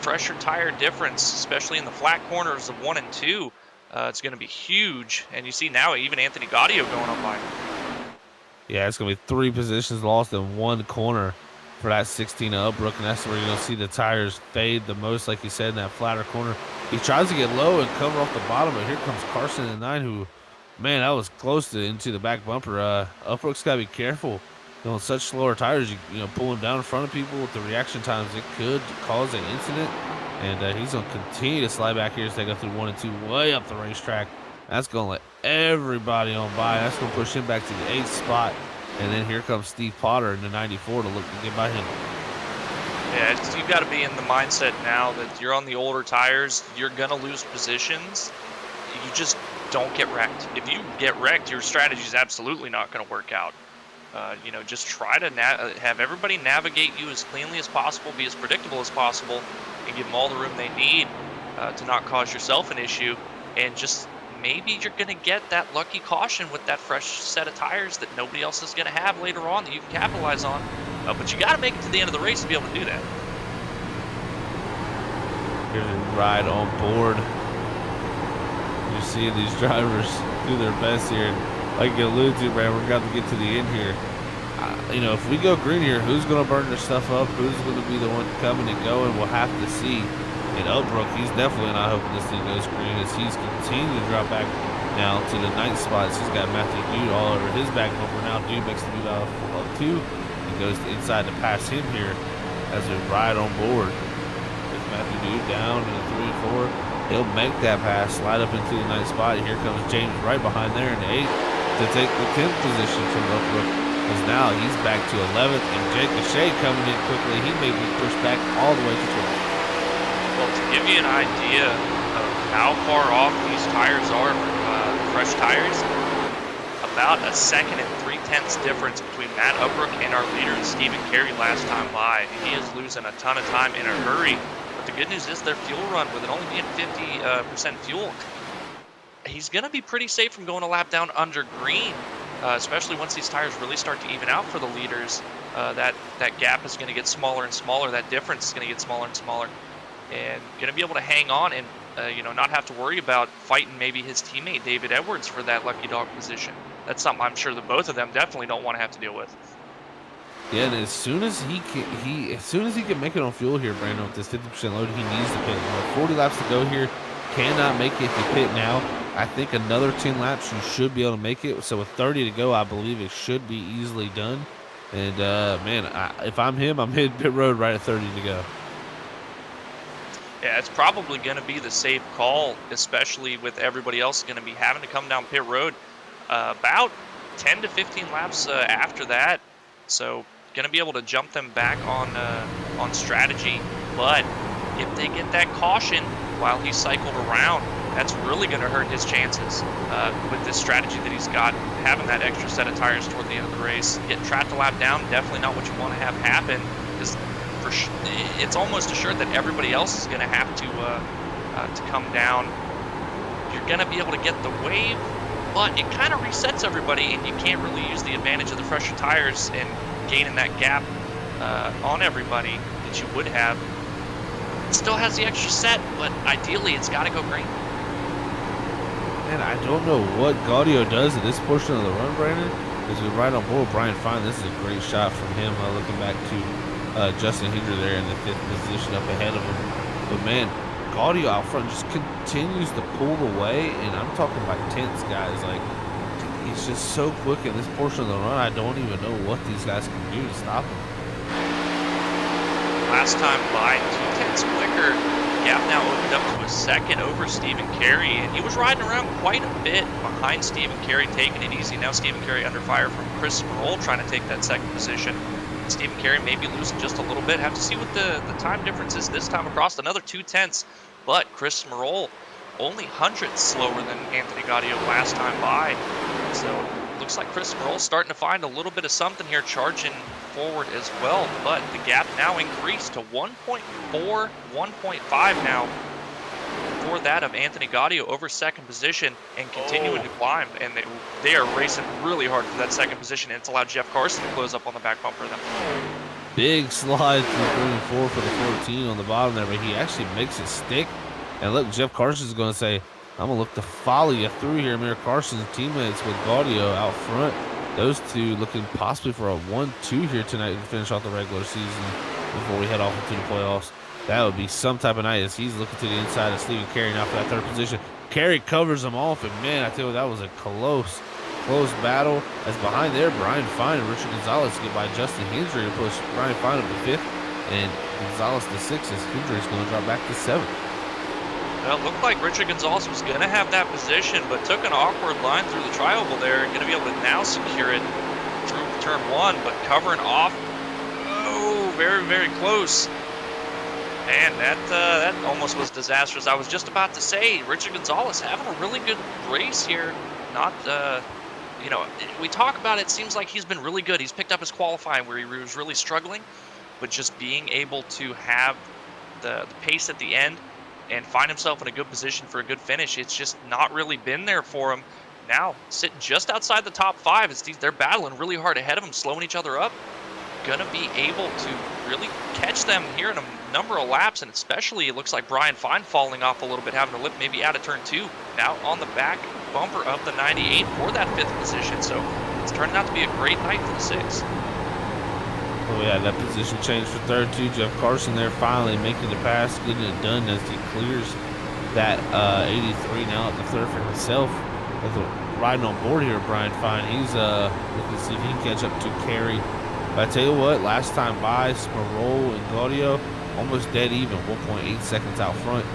fresher tire difference, especially in the flat corners of 1 and 2, it's going to be huge. And you see now even Anthony Gaudio going on by. Yeah, it's going to be 3 positions lost in 1 corner for that 16 of Upbrook, and that's where you're going to see the tires fade the most, like you said, in that flatter corner. He tries to get low and cover off the bottom, but here comes Carson in 9, who, man, that was close to into the back bumper. Upbrook's got to be careful. On such slower tires, you know, pulling down in front of people with the reaction times, it could cause an incident. And he's going to continue to slide back here as they go through 1 and 2 way up the racetrack. That's going to let everybody on by. That's going to push him back to the 8th spot. And then here comes Steve Potter in the 94 to look to get by him. Yeah, you've got to be in the mindset now that you're on the older tires. You're going to lose positions. You just don't get wrecked. If you get wrecked, your strategy is absolutely not going to work out. Just try to have everybody navigate you as cleanly as possible, be as predictable as possible, and give them all the room they need to not cause yourself an issue. And just maybe you're going to get that lucky caution with that fresh set of tires that nobody else is going to have later on that you can capitalize on. But you got to make it to the end of the race to be able to do that. Here's a ride on board. You're seeing these drivers do their best here. And like you alluded to, man, we're going to get to the end here. You know, if we go green here, who's going to burn their stuff up? Who's going to be the one coming and going? We'll have to see. And Oakbrook, he's definitely not hoping this thing goes green as he's continuing to drop back now to the 9th spot. He's got Matthew Dude all over his back bumper now. Dude makes the move out of 2. He goes inside to pass him here as we ride on board. There's Matthew Dude down to the 3 and 4. He'll make that pass, slide up into the 9th spot. Here comes James right behind there in the 8th to take the 10th position from Oakbrook. Because now he's back to 11th, and Jake Lachey coming in quickly. He may be pushed back all the way to 12th. Well, to give you an idea of how far off these tires are from fresh tires, about a 2 3/10 difference between Matt Ubbrook and our leader, Stephen Carey, last time by. He is losing a ton of time in a hurry. But the good news is their fuel run, with it only being 50% fuel, he's going to be pretty safe from going a lap down under green. Especially once these tires really start to even out for the leaders, that gap is going to get smaller and smaller. That difference is going to get smaller and smaller, and going to be able to hang on and not have to worry about fighting maybe his teammate David Edwards for that lucky dog position. That's something I'm sure that both of them definitely don't want to have to deal with. Yeah, and as soon as he can make it on fuel here, Brandon, with this 50% load, he needs to pit. 40 laps to go here. Cannot make it if you pit now. I think another 10 laps you should be able to make it. So with 30 to go, I believe it should be easily done. And man, if I'm him, I'm hitting pit road right at 30 to go. Yeah, it's probably going to be the safe call, especially with everybody else going to be having to come down pit road about 10 to 15 laps after that. So going to be able to jump them back on strategy. But if they get that caution while he's cycled around, that's really going to hurt his chances with this strategy that he's got, having that extra set of tires toward the end of the race. Getting trapped a lap down, definitely not what you want to have happen, because it's almost assured that everybody else is going to have to come down. You're going to be able to get the wave, but it kind of resets everybody, and you can't really use the advantage of the fresher tires and gaining that gap on everybody that you would have. It still has the extra set, but ideally it's got to go green. Man, I don't know what Gaudio does at this portion of the run, Brandon. As we ride on board, Brian Fine, this is a great shot from him, looking back to Justin Hendry there in the 5th position up ahead of him. But man, Gaudio out front just continues to pull away, and I'm talking like tenths, guys. Like, he's just so quick in this portion of the run, I don't even know what these guys can do to stop him. Last time by, 2/10 quicker. Gap now opened up to a 2nd over Stephen Carey, and he was riding around quite a bit behind Stephen Carey, taking it easy. Now Stephen Carey under fire from Chris Sproul, trying to take that 2nd position. Stephen Carey may be losing just a little bit. Have to see what the time difference is this time across. Another 2/10, but Chris Sproul only hundredths slower than Anthony Gaudio last time by. So looks like Chris Sproul starting to find a little bit of something here, charging forward as well. But the gap now increased to 1.4, 1.5 now for that of Anthony Gaudio over 2nd position, and continuing to climb. And they are racing really hard for that 2nd position, and it's allowed Jeff Carson to close up on the back bumper of them. Big slide through 3 and 4 for the 14 on the bottom there, but he actually makes it stick. And look, Jeff Carson's going to say, I'm going to look to follow you through here. Amir Carson's teammates with Gaudio out front. Those two looking possibly for a 1-2 here tonight to finish off the regular season before we head off into the playoffs. That would be some type of night as he's looking to the inside of Stephen Carey now for that 3rd position. Carey covers him off, and man, I tell you, that was a close battle. As behind there, Brian Fine and Richard Gonzalez get by Justin Hendry to push Brian Fine up to 5th, and Gonzalez to 6th as Hendry's going to drop back to 7th. Well, it looked like Richard Gonzalez was going to have that position, but took an awkward line through the tri-oval there. Going to be able to now secure it through turn 1, but covering off. Oh, very, very close. And that almost was disastrous. I was just about to say, Richard Gonzalez having a really good race here. Not, we talk about it seems like he's been really good. He's picked up his qualifying where he was really struggling, but just being able to have the pace at the end and find himself in a good position for a good finish, it's just not really been there for him. Now, sitting just outside the top 5, as they're battling really hard ahead of him, slowing each other up. Gonna be able to really catch them here in a number of laps, and especially it looks like Brian Fine falling off a little bit, having to lip maybe out of turn 2, out on the back bumper of the 98 for that 5th position. So it's turning out to be a great night for the 6. Oh yeah, that position change for third too. Jeff Carson there finally making the pass, getting it done as he clears that 83 now at the third for himself. Riding on board here, Brian Fine. He's looking to see if he can catch up to Carey. But I tell you what, last time by, Sparrow and Gaudio almost dead even, 1.8 seconds out front.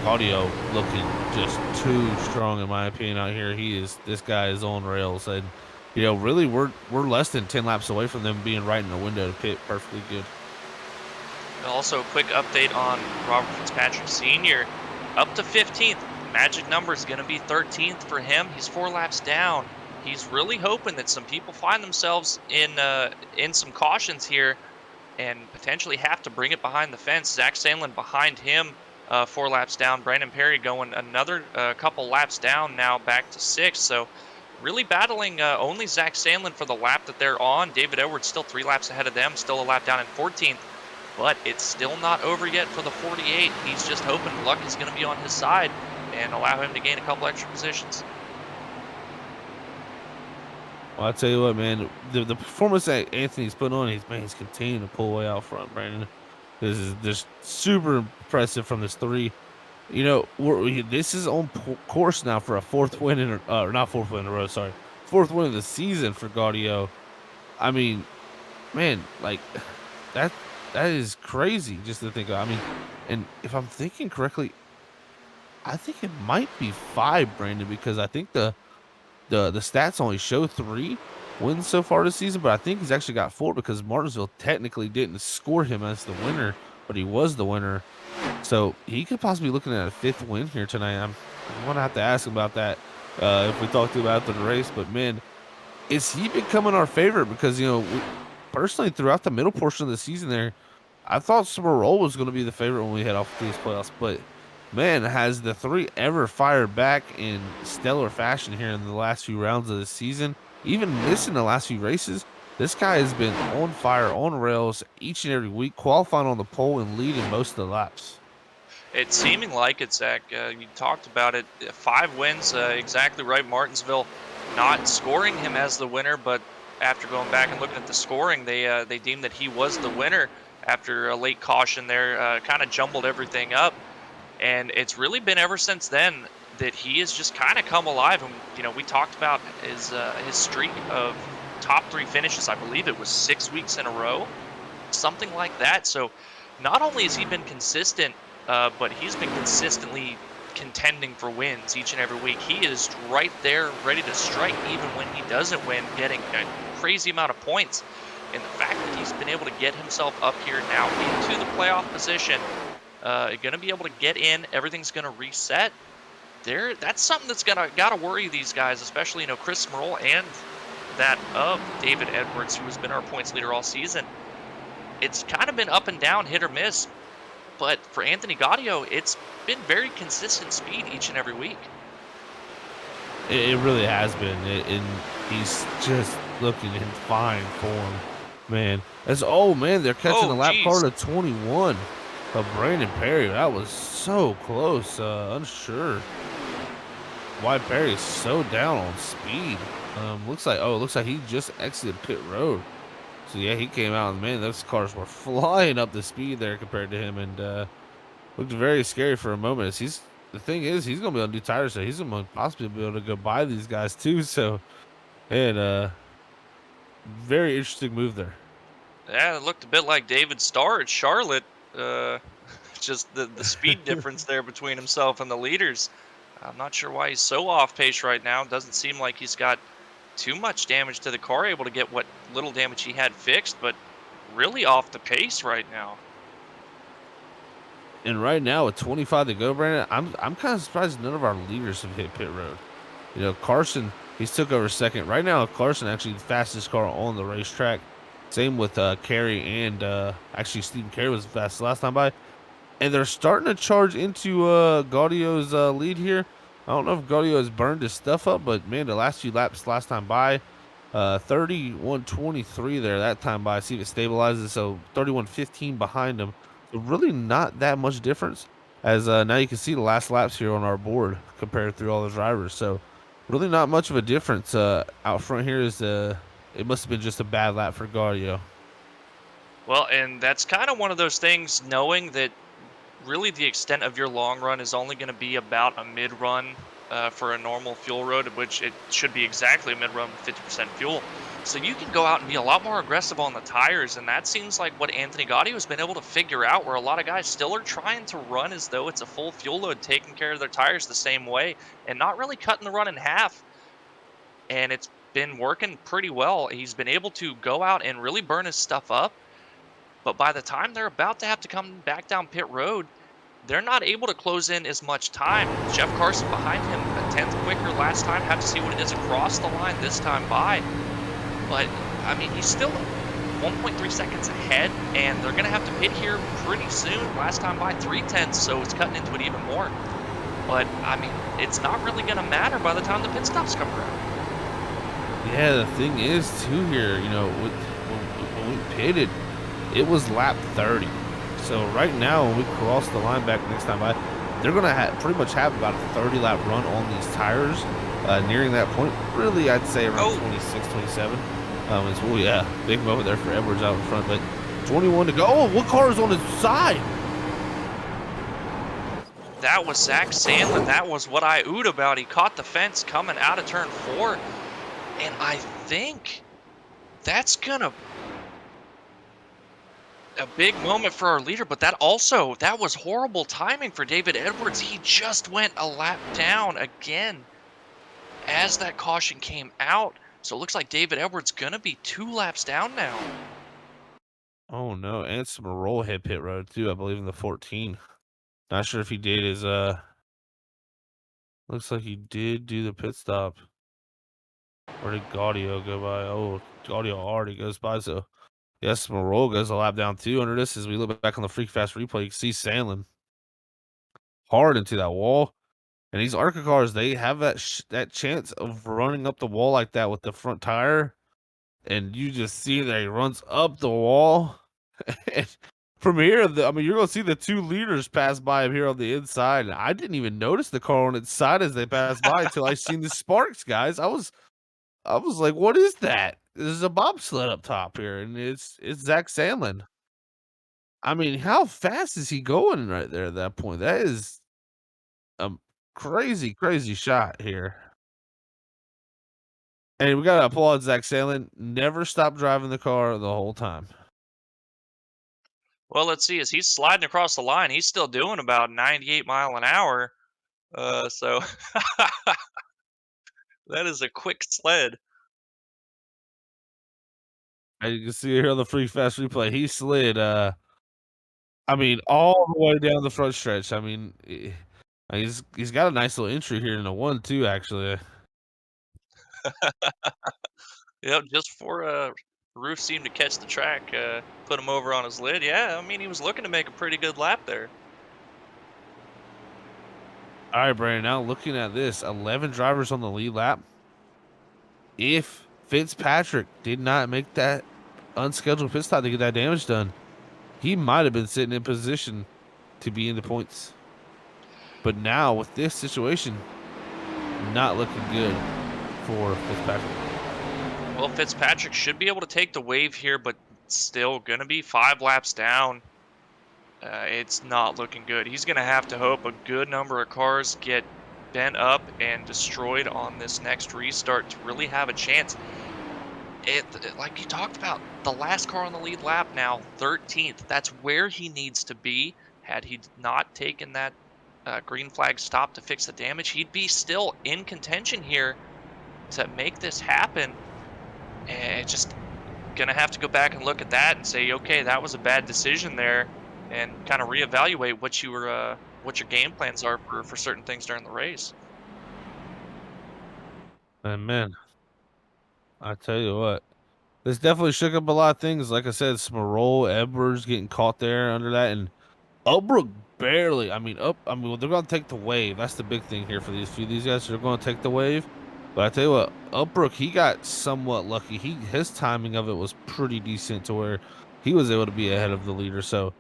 Gaudio looking just too strong in my opinion out here. This guy is on rails, and you know, really we're less than 10 laps away from them being right in the window to pit perfectly good. Also, a quick update on Robert Fitzpatrick Sr. Up to 15th. Magic number is going to be 13th for him. He's 4 laps down. He's really hoping that some people find themselves in some cautions here and potentially have to bring it behind the fence. Zach Sandlin behind him, 4 laps down. Brandon Perry going another couple laps down now, back to 6th. So really battling only Zach Sandlin for the lap that they're on. David Edwards still 3 laps ahead of them, still a lap down in 14th. But it's still not over yet for the 48. He's just hoping luck is going to be on his side and allow him to gain a couple extra positions. Well, I'll tell you what, man, the performance that Anthony's putting on, he's continuing to pull way out front, Brandon. This is just super impressive from this 3. You know, this is on course now for a 4th win in not 4th win in a row, sorry. 4th win of the season for Gaudio. I mean, man, like that is crazy just to think of. I mean, and if I'm thinking correctly, I think it might be 5, Brandon, because I think the stats only show 3 wins so far this season, but I think he's actually got 4 because Martinsville technically didn't score him as the winner, but he was the winner. So he could possibly be looking at a 5th win here tonight. I'm going to have to ask him about that if we talk to him about the race. But, man, is he becoming our favorite? Because, you know, personally, throughout the middle portion of the season there, I thought Sparrow was going to be the favorite when we head off to these playoffs. But, man, has the 3 ever fired back in stellar fashion here in the last few rounds of the season? Even missing the last few races, this guy has been on fire, on rails each and every week, qualifying on the pole and leading most of the laps. It's seeming like it, Zach. You talked about it. 5 wins, exactly right. Martinsville not scoring him as the winner, but after going back and looking at the scoring, they deemed that he was the winner after a late caution there, kind of jumbled everything up. And it's really been ever since then that he has just kind of come alive. And, you know, we talked about his streak of top 3 finishes. I believe it was 6 weeks in a row, something like that. So not only has he been consistent, but he's been consistently contending for wins each and every week. He is right there, ready to strike even when he doesn't win, getting a crazy amount of points. And the fact that he's been able to get himself up here now into the playoff position, going to be able to get in, everything's going to reset. That's something that's got to worry these guys, especially, you know, Chris Smerl and that of David Edwards, who has been our points leader all season. It's kind of been up and down, hit or miss. But for Anthony Gaudio, it's been very consistent speed each and every week. It really has been, and he's just looking in fine form, man. They're catching the lap car to 21 of Brandon Perry. That was so close. Unsure why Perry's so down on speed. Looks like he just exited pit road. So yeah, he came out and, man, those cars were flying up the speed there compared to him, and looked very scary for a moment. The thing is, he's gonna be on new tires, so he's gonna possibly be able to go by these guys too. So, and very interesting move there. Yeah, it looked a bit like David Starr at Charlotte. Just the speed difference there between himself and the leaders. I'm not sure why he's so off pace right now. Doesn't seem like he's got too much damage to the car, able to get what little damage he had fixed, but really off the pace right now. And right now, with 25 to go, Brandon, I'm kind of surprised none of our leaders have hit pit road. You know, Carson, he's took over second. Right now, Carson actually the fastest car on the racetrack. Same with Carey and actually Stephen Carey was the fastest last time by. And they're starting to charge into Gaudio's lead here. I don't know if Gaudio has burned his stuff up, but, man, the last few laps last time by, 31.23 there that time by. See if it stabilizes. So 31.15 behind him. So really not that much difference, as now you can see the last laps here on our board compared through all the drivers. So really not much of a difference. Out front here is it must have been just a bad lap for Gaudio. Well, and that's kind of one of those things, knowing that really the extent of your long run is only going to be about a mid run for a normal fuel road, which it should be exactly a mid run with 50% fuel. So you can go out and be a lot more aggressive on the tires, and that seems like what Anthony Gaudio has been able to figure out, where a lot of guys still are trying to run as though it's a full fuel load, taking care of their tires the same way and not really cutting the run in half. And it's been working pretty well. He's been able to go out and really burn his stuff up, but by the time they're about to have to come back down pit road, they're not able to close in as much time. Jeff Carson behind him, a tenth quicker last time. Have to see what it is across the line this time by. But, I mean, he's still 1.3 seconds ahead, and they're going to have to pit here pretty soon. Last time by 3/10, so it's cutting into it even more. But, I mean, it's not really going to matter by the time the pit stops come around. Yeah, the thing is too here, you know, when we pitted, it was lap 30. So right now, when we cross the line back next time by, they're gonna pretty much have about a 30-lap run on these tires, nearing that point. Really, I'd say around 26, 27. Well, yeah, big moment there for Edwards out in front, but 21 to go. Oh, what car is on his side? That was Zach Sandlin. That was what I oohed about. He caught the fence coming out of turn 4. And I think that's gonna a big moment for our leader, but that was horrible timing for David Edwards. He just went a lap down again as that caution came out. So it looks like David Edwards gonna be 2 laps down now. Oh no, and Smarroll hit pit road too, I believe in the 14. Not sure if he did his looks like he did do the pit stop. Where did Gaudio go by? Oh, Gaudio already goes by, so yes, Smarroll goes a lap down too under this. As we look back on the Freak Fast replay, you can see Sandlin hard into that wall. And these ARCA cars, they have that chance of running up the wall like that with the front tire. And you just see that he runs up the wall. And from here, I mean, you're going to see the 2 leaders pass by him here on the inside. And I didn't even notice the car on its side as they passed by until I seen the sparks, guys. I was like, what is that? There's a bobsled up top here, and it's Zach Sandlin. I mean, how fast is he going right there at that point? That is a crazy, crazy shot here. And we gotta applaud Zach Sandlin. Never stopped driving the car the whole time. Well, let's see, as he's sliding across the line, he's still doing about 98 mile an hour. So that is a quick sled. As you can see here on the Free Fast replay, he slid, I mean, all the way down the front stretch. I mean, he's got a nice little entry here in the 1-2, actually. Yep, just before Roof seemed to catch the track, put him over on his lid. Yeah, I mean, he was looking to make a pretty good lap there. All right, Brandon, now looking at this, 11 drivers on the lead lap. If Fitzpatrick did not make that unscheduled pit stop to get that damage done, he might have been sitting in position to be in the points. But now, with this situation, not looking good for Fitzpatrick. Well, Fitzpatrick should be able to take the wave here, but still going to be 5 laps down. It's not looking good. He's going to have to hope a good number of cars get bent up and destroyed on this next restart to really have a chance. Like you talked about, the last car on the lead lap now, 13th. That's where he needs to be. Had he not taken that green flag stop to fix the damage, he'd be still in contention here to make this happen. And just gonna have to go back and look at that and say, okay, that was a bad decision there, and kind of reevaluate what your game plans are for certain things during the race. And man, I tell you what, this definitely shook up a lot of things. Like I said, Smarroll, Edwards getting caught there under that, and Upbrook barely. I mean, they're going to take the wave. That's the big thing here for these guys. They're going to take the wave. But I tell you what, Upbrook, he got somewhat lucky. His timing of it was pretty decent to where he was able to be ahead of the leader. So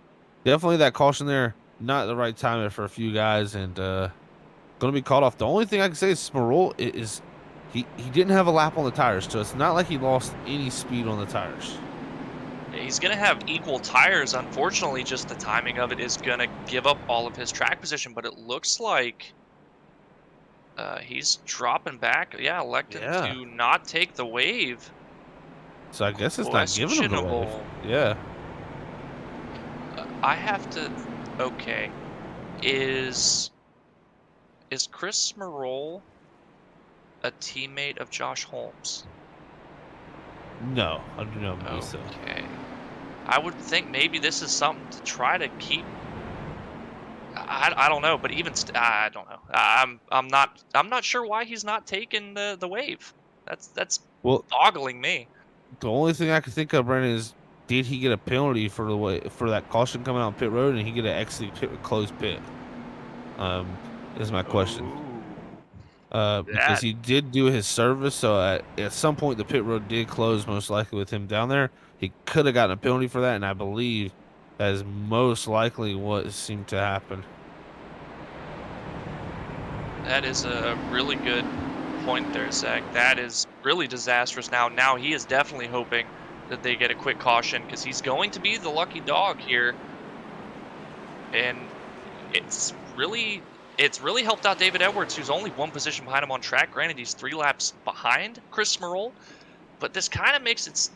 Definitely that caution there, not the right timing for a few guys, and going to be caught off. The only thing I can say is Smirol is he didn't have a lap on the tires, so it's not like he lost any speed on the tires. He's going to have equal tires. Unfortunately, just the timing of it is going to give up all of his track position, but it looks like he's dropping back. Yeah, electing Yeah. to not take the wave. So I guess it's not giving him the wave. Questionable. Yeah. I have to. Okay, is Chris Smirol a teammate of Josh Holmes? No, I do not believe so. Okay, I would think maybe this is something to try to keep. I don't know, but even I don't know. I'm not sure why he's not taking the wave. That's Well, boggling me. the only thing I can think of, Brandon, is did he get a penalty for the way for that caution coming out pit road, and he get an exit pit closed pit? Is my question. Because That he did do his service, so at some point the pit road did close, most likely with him down there. He could have gotten a penalty for that, and I believe that is most likely what seemed to happen. that is a really good point there, Zach. That is really disastrous. Now he is definitely hoping that they get a quick caution because he's going to be the lucky dog here, and it's really helped out David Edwards, who's only one position behind him on track. Granted, he's 3 laps behind Chris Smirol, but this kind of makes it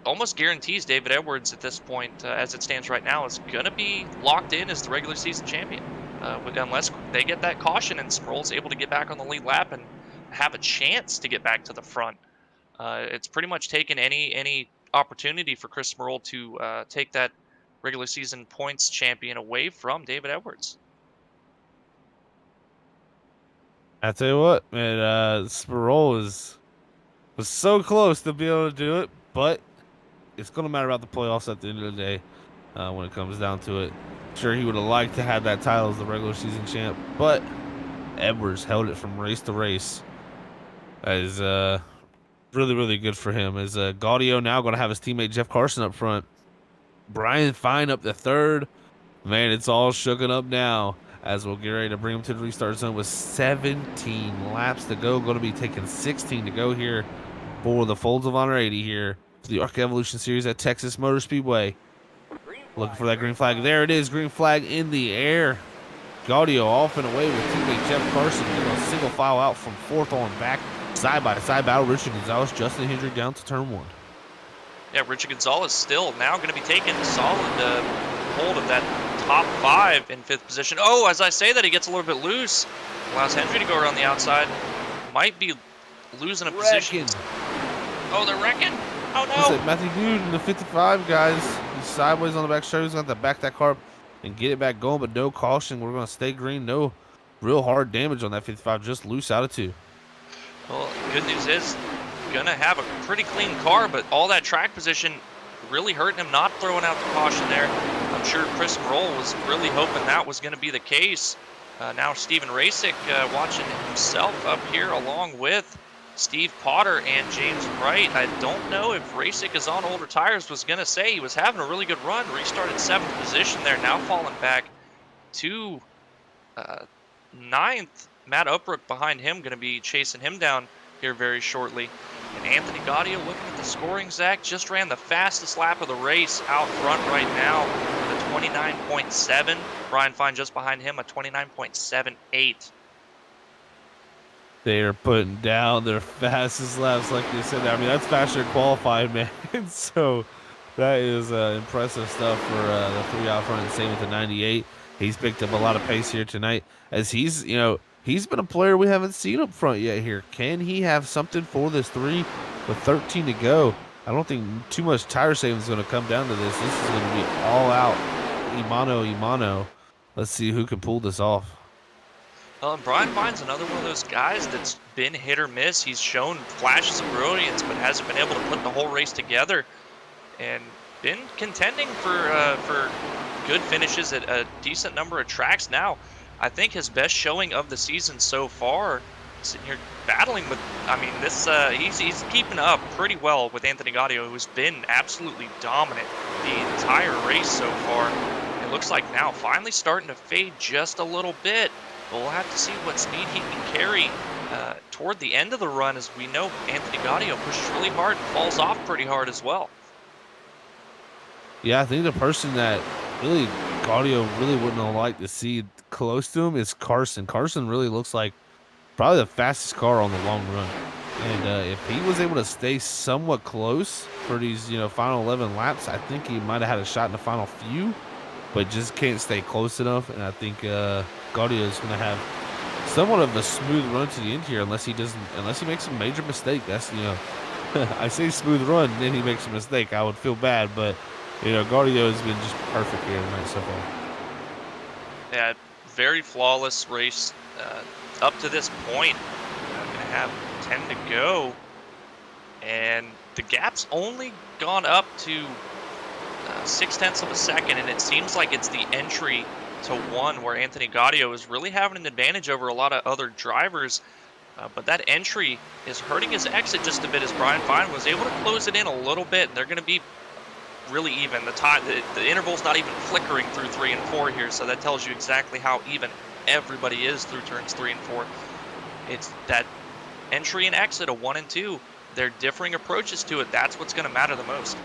almost guarantees David Edwards at this point, as it stands right now, is going to be locked in as the regular season champion. Unless they get that caution and Smirol's able to get back on the lead lap and have a chance to get back to the front. It's pretty much taken any opportunity for Chris Smirol to take that regular season points champion away from David Edwards. I tell you what, man, Sparrow was so close to be able to do it, but it's going to matter about the playoffs at the end of the day when it comes down to it. Sure, he would have liked to have that title as the regular season champ, but Edwards held it from race to race. That is really, really good for him. As Gaudio now going to have his teammate Jeff Carson up front. Brian Fine up the third. Man, it's all shooken up now as we'll get ready to bring him to the restart zone with 17 laps to go. Going to be taking 16 to go here for the Folds of Honor 80 here for the ARCA Evolution Series at Texas Motor Speedway. Looking for that green flag. There it is. Green flag in the air. Gaudio off and away with teammate Jeff Carson. They're going to single file out from fourth on back. Side-by-side battle. Richard Gonzalez, Justin Hendrick down to turn 1. Yeah, Richard Gonzalez still now going to be taking solid hold of that top 5 in 5th position. Oh, as I say that, he gets a little bit loose. Allows Hendry to go around the outside. Might be losing a position. Oh, they're wrecking? Oh, no. Matthew Dude in the 55, guys. He's sideways on the back straight. He's going to have to back that car up and get it back going, but no caution. We're going to stay green. No real hard damage on that 55. Just loose out of 2. Well, good news is going to have a pretty clean car, but all that track position really hurting him, not throwing out the caution there. I'm sure Chris Smirol was really hoping that was going to be the case. Now Steven Rasick watching himself up here along with Steve Potter and James Wright. I don't know if Rasick is on older tires. Was going to say he was having a really good run. Restarted 7th position there. Now falling back to 9th. Matt Upbrook behind him, going to be chasing him down here very shortly. And Anthony Gaudio looking at the scoring, Zach, just ran the fastest lap of the race out front right now with a 29.7. Brian Fine just behind him, a 29.78. They are putting down their fastest laps, like you said. I mean, that's faster than qualified, man. So that is impressive stuff for the 3 out front. Same with the 98. He's picked up a lot of pace here tonight as he's been a player we haven't seen up front yet here. Can he have something for this 3 with 13 to go? I don't think too much tire saving is going to come down to this. This is going to be all out. Imano. Let's see who can pull this off. Brian Fine's another one of those guys that's been hit or miss. He's shown flashes of brilliance, but hasn't been able to put the whole race together. And been contending for good finishes at a decent number of tracks now. I think his best showing of the season so far, sitting here battling with, I mean, this he's keeping up pretty well with Anthony Gaudio, who's been absolutely dominant the entire race so far. looks like now finally starting to fade just a little bit. But we'll have to see what speed he can carry toward the end of the run, as we know Anthony Gaudio pushes really hard and falls off pretty hard as well. Yeah, I think the person that really Gaudio really wouldn't have liked to see close to him is Carson. Carson really looks like probably the fastest car on the long run. And if he was able to stay somewhat close for these, final 11 laps, I think he might have had a shot in the final few, but just can't stay close enough. And I think Gaudio is going to have somewhat of a smooth run to the end here, unless he makes a major mistake. That's I say smooth run, then he makes a mistake, I would feel bad, but Gaudio has been just perfect here tonight so far. Yeah, very flawless race up to this point. I'm gonna have 10 to go, and the gap's only gone up to 0.6 of a second, and it seems like it's the entry to 1 where Anthony Gaudio is really having an advantage over a lot of other drivers. But that entry is hurting his exit just a bit, as Brian Fine was able to close it in a little bit, and they're going to be really even. The interval's not even flickering through 3 and 4 here, so that tells you exactly how even everybody is through turns 3 and 4. It's that entry and exit of 1 and 2. They're differing approaches to it. That's what's going to matter the most.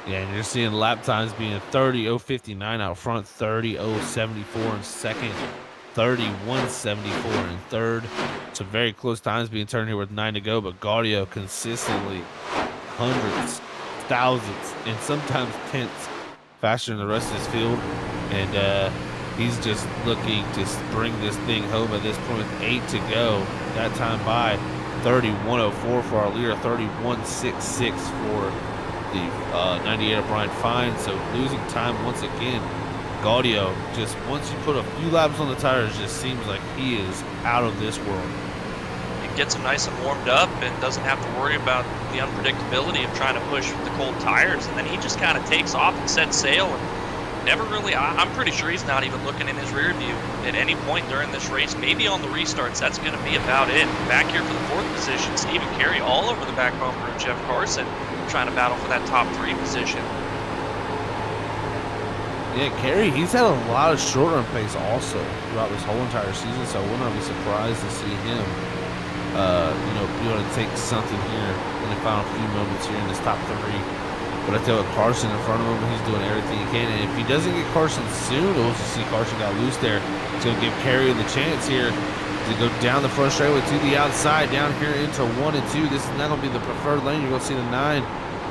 Yeah, and you're seeing lap times being 30.059 out front, 30.074 in second, 31.74 in third. Some very close times being turned here with 9 to go, but Gaudio consistently hundreds, thousands, and sometimes tenths faster than the rest of his field. And he's just looking to bring this thing home at this point with 8 to go. That time by 31.04 for our leader, 31.66 for the 98 of Brian Fine. So losing time once again. Gaudio, just once you put a few laps on the tires, just seems like he is out of this world. He gets him nice and warmed up and doesn't have to worry about the unpredictability of trying to push with the cold tires. And then he just kind of takes off and sets sail, and never really, I'm pretty sure he's not even looking in his rear view at any point during this race. Maybe on the restarts, that's going to be about it. Back here for the 4th position, Stephen Carey all over the back bumper of Jeff Carson, trying to battle for that top 3 position. Yeah, Carey, he's had a lot of short run pace also throughout this whole entire season, so I would not be surprised to see him, be able to take something here in the final few moments here in this top 3. But I tell you, Carson in front of him, he's doing everything he can, and if he doesn't get Carson soon, we'll see Carson got loose there. It's going to give Carey the chance here to go down the front straightaway to the outside, down here into 1 and 2. This is not going to be the preferred lane. You're going to see the 9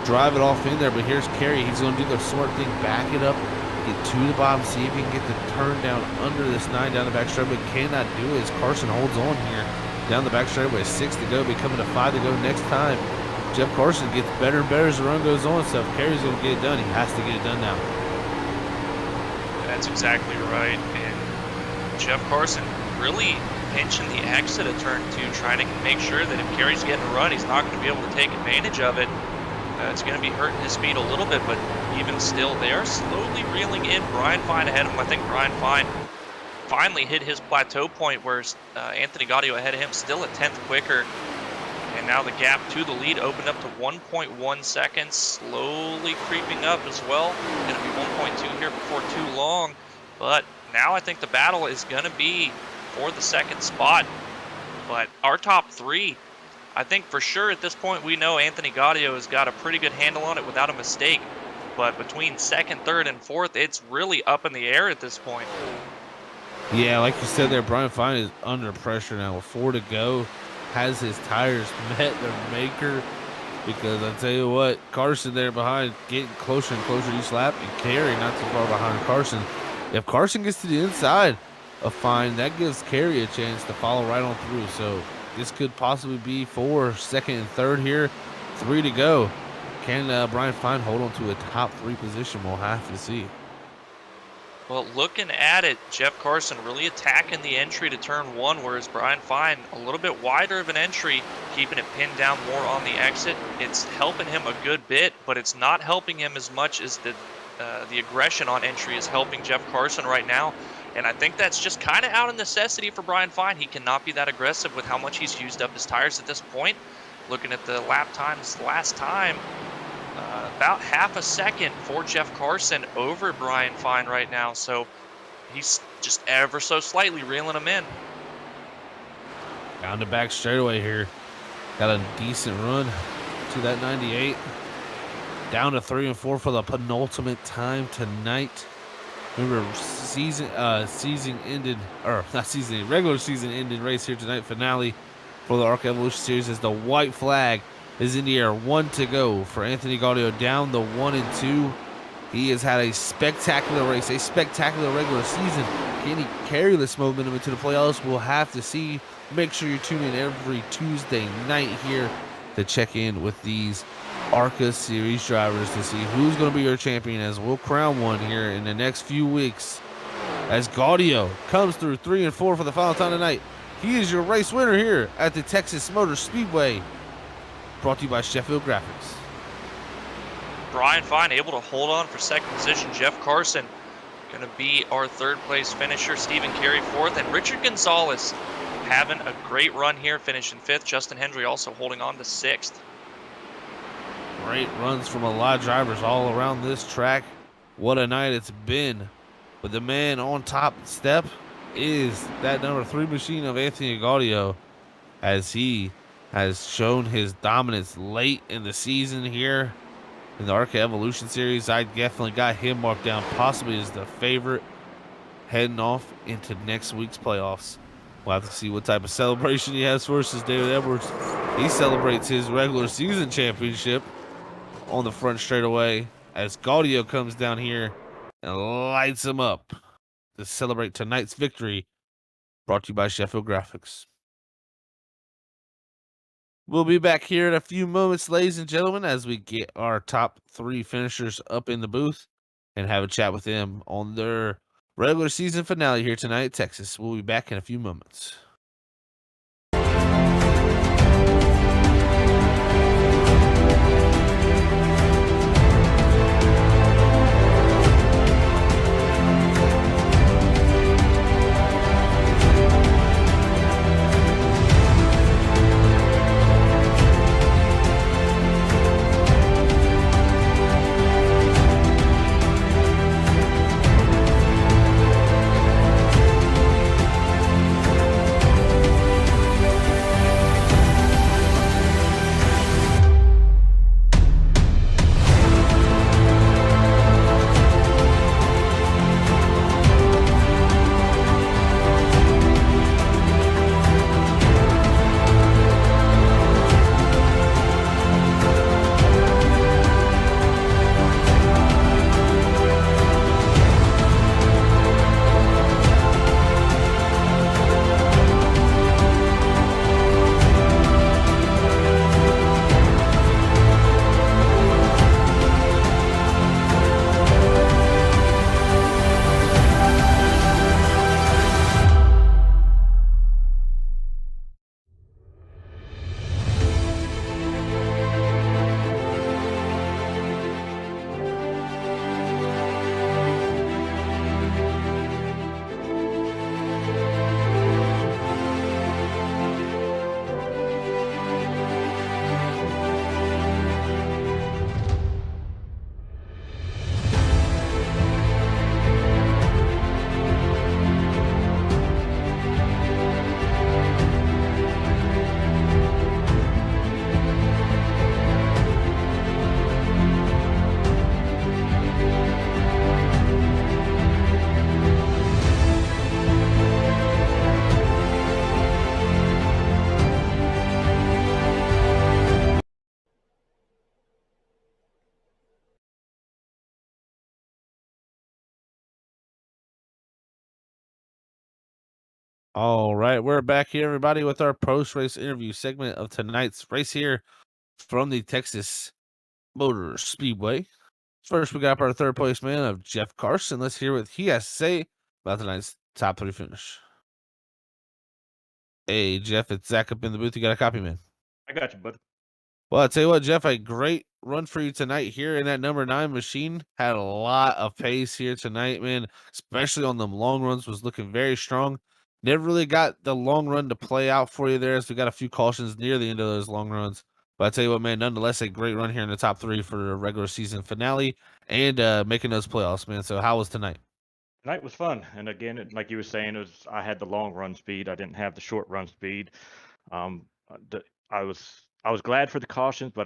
drive it off in there, but here's Carey. He's going to do the smart thing, back it up, get to the bottom, see if he can get the turn down under this 9 down the back straightaway. Cannot do it as Carson holds on here down the back straightaway. 6 to go, becoming a 5 to go next time. Jeff Carson gets better and better as the run goes on, so if Carey's going to get it done, he has to get it done now. That's exactly right, and Jeff Carson really pinching the exit of turn 2, trying to make sure that if Carey's getting a run, he's not going to be able to take advantage of it. It's going to be hurting his speed a little bit, but even still, they are slowly reeling in. Brian Fine ahead of him. I think Brian Fine finally hit his plateau point, where Anthony Gaudio ahead of him, still a 10th quicker. And now the gap to the lead opened up to 1.1 seconds, slowly creeping up as well. Going to be 1.2 here before too long. But now I think the battle is going to be for the 2nd spot. But our top 3, I think for sure at this point we know Anthony Gaudio has got a pretty good handle on it without a mistake. But between 2nd, 3rd, and 4th, it's really up in the air at this point. Yeah, like you said there, Brian Fine is under pressure now with 4 to go. Has his tires met their maker? Because I tell you what, Carson there behind, getting closer and closer each lap, and Carey not too far behind Carson. If Carson gets to the inside of Fine, that gives Carey a chance to follow right on through. So this could possibly be for 2nd and 3rd here. 3 to go. Can Brian Fine hold on to a top 3 position? We'll have to see. Well, looking at it, Jeff Carson really attacking the entry to turn 1, whereas Brian Fine a little bit wider of an entry, keeping it pinned down more on the exit. It's helping him a good bit, but it's not helping him as much as the aggression on entry is helping Jeff Carson right now. And I think that's just kind of out of necessity for Brian Fine. He cannot be that aggressive with how much he's used up his tires at this point. Looking at the lap times last time, about half a second for Jeff Carson over Brian Fine right now. So he's just ever so slightly reeling him in. Down the back straightaway here. Got a decent run to that 98. Down to 3 and 4 for the penultimate time tonight. Remember, regular season ended race here tonight. Finale for the ARCA Evolution Series as the white flag is in the air. 1 to go for Anthony Gaudio down the 1 and 2. He has had a spectacular race, a spectacular regular season. Can he carry this momentum into the playoffs? We'll have to see. Make sure you tune in every Tuesday night here to check in with these ARCA Series drivers to see who's going to be your champion, as we'll crown one here in the next few weeks. As Gaudio comes through 3 and 4 for the final time tonight. He is your race winner here at the Texas Motor Speedway. Brought to you by Sheffield Graphics. Brian Fine able to hold on for second position. Jeff Carson going to be our third place finisher. Stephen Carey fourth. And Richard Gonzalez having a great run here, finishing fifth. Justin Hendry also holding on to sixth. Great runs from a lot of drivers all around this track. What a night it's been. But the man on top step is that number 3 machine of Anthony Gaudio, as he has shown his dominance late in the season here in the ARCA Evolution Series. I definitely got him marked down possibly as the favorite heading off into next week's playoffs. We'll have to see what type of celebration he has versus David Edwards. He celebrates his regular season championship on the front straightaway as Gaudio comes down here and lights him up to celebrate tonight's victory. Brought to you by Sheffield Graphics. We'll be back here in a few moments, ladies and gentlemen, as we get our top 3 finishers up in the booth and have a chat with them on their regular season finale here tonight at Texas. We'll be back in a few moments. All right, we're back here, everybody, with our post-race interview segment of tonight's race here from the Texas Motor Speedway. First, we got our third place man of Jeff Carson. Let's hear what he has to say about tonight's top 3 finish. Hey, Jeff, it's Zach up in the booth. You got a copy, man? I got you, bud. Well, I'll tell you what, Jeff, a great run for you tonight here in that number 9 machine. Had a lot of pace here tonight, man, especially on them long runs, was looking very strong. Never really got the long run to play out for you there, as we got a few cautions near the end of those long runs. But I tell you what, man, nonetheless, a great run here in the top 3 for the regular season finale and making those playoffs, man. So how was tonight? Tonight was fun, and again, like you were saying, I had the long run speed. I didn't have the short run speed. I was glad for the cautions, but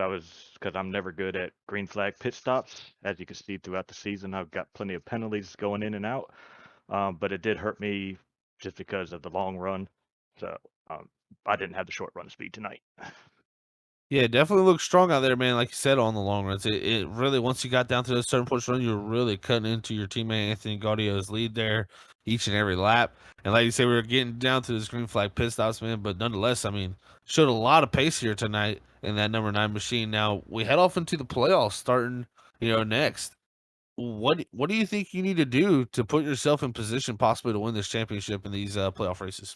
because I'm never good at green flag pit stops. As you can see throughout the season, I've got plenty of penalties going in and out. But it did hurt me just because of the long run. So I didn't have the short run speed tonight. Yeah, it definitely looks strong out there, man. Like you said, on the long runs, it really once you got down to those certain points run, you were really cutting into your teammate Anthony Gaudio's lead there each and every lap. And like you say, we were getting down to this green flag pit stops, man. But nonetheless, I mean, showed a lot of pace here tonight in that number 9 machine. Now we head off into the playoffs starting, next. What do you think you need to do to put yourself in position possibly to win this championship in these playoff races?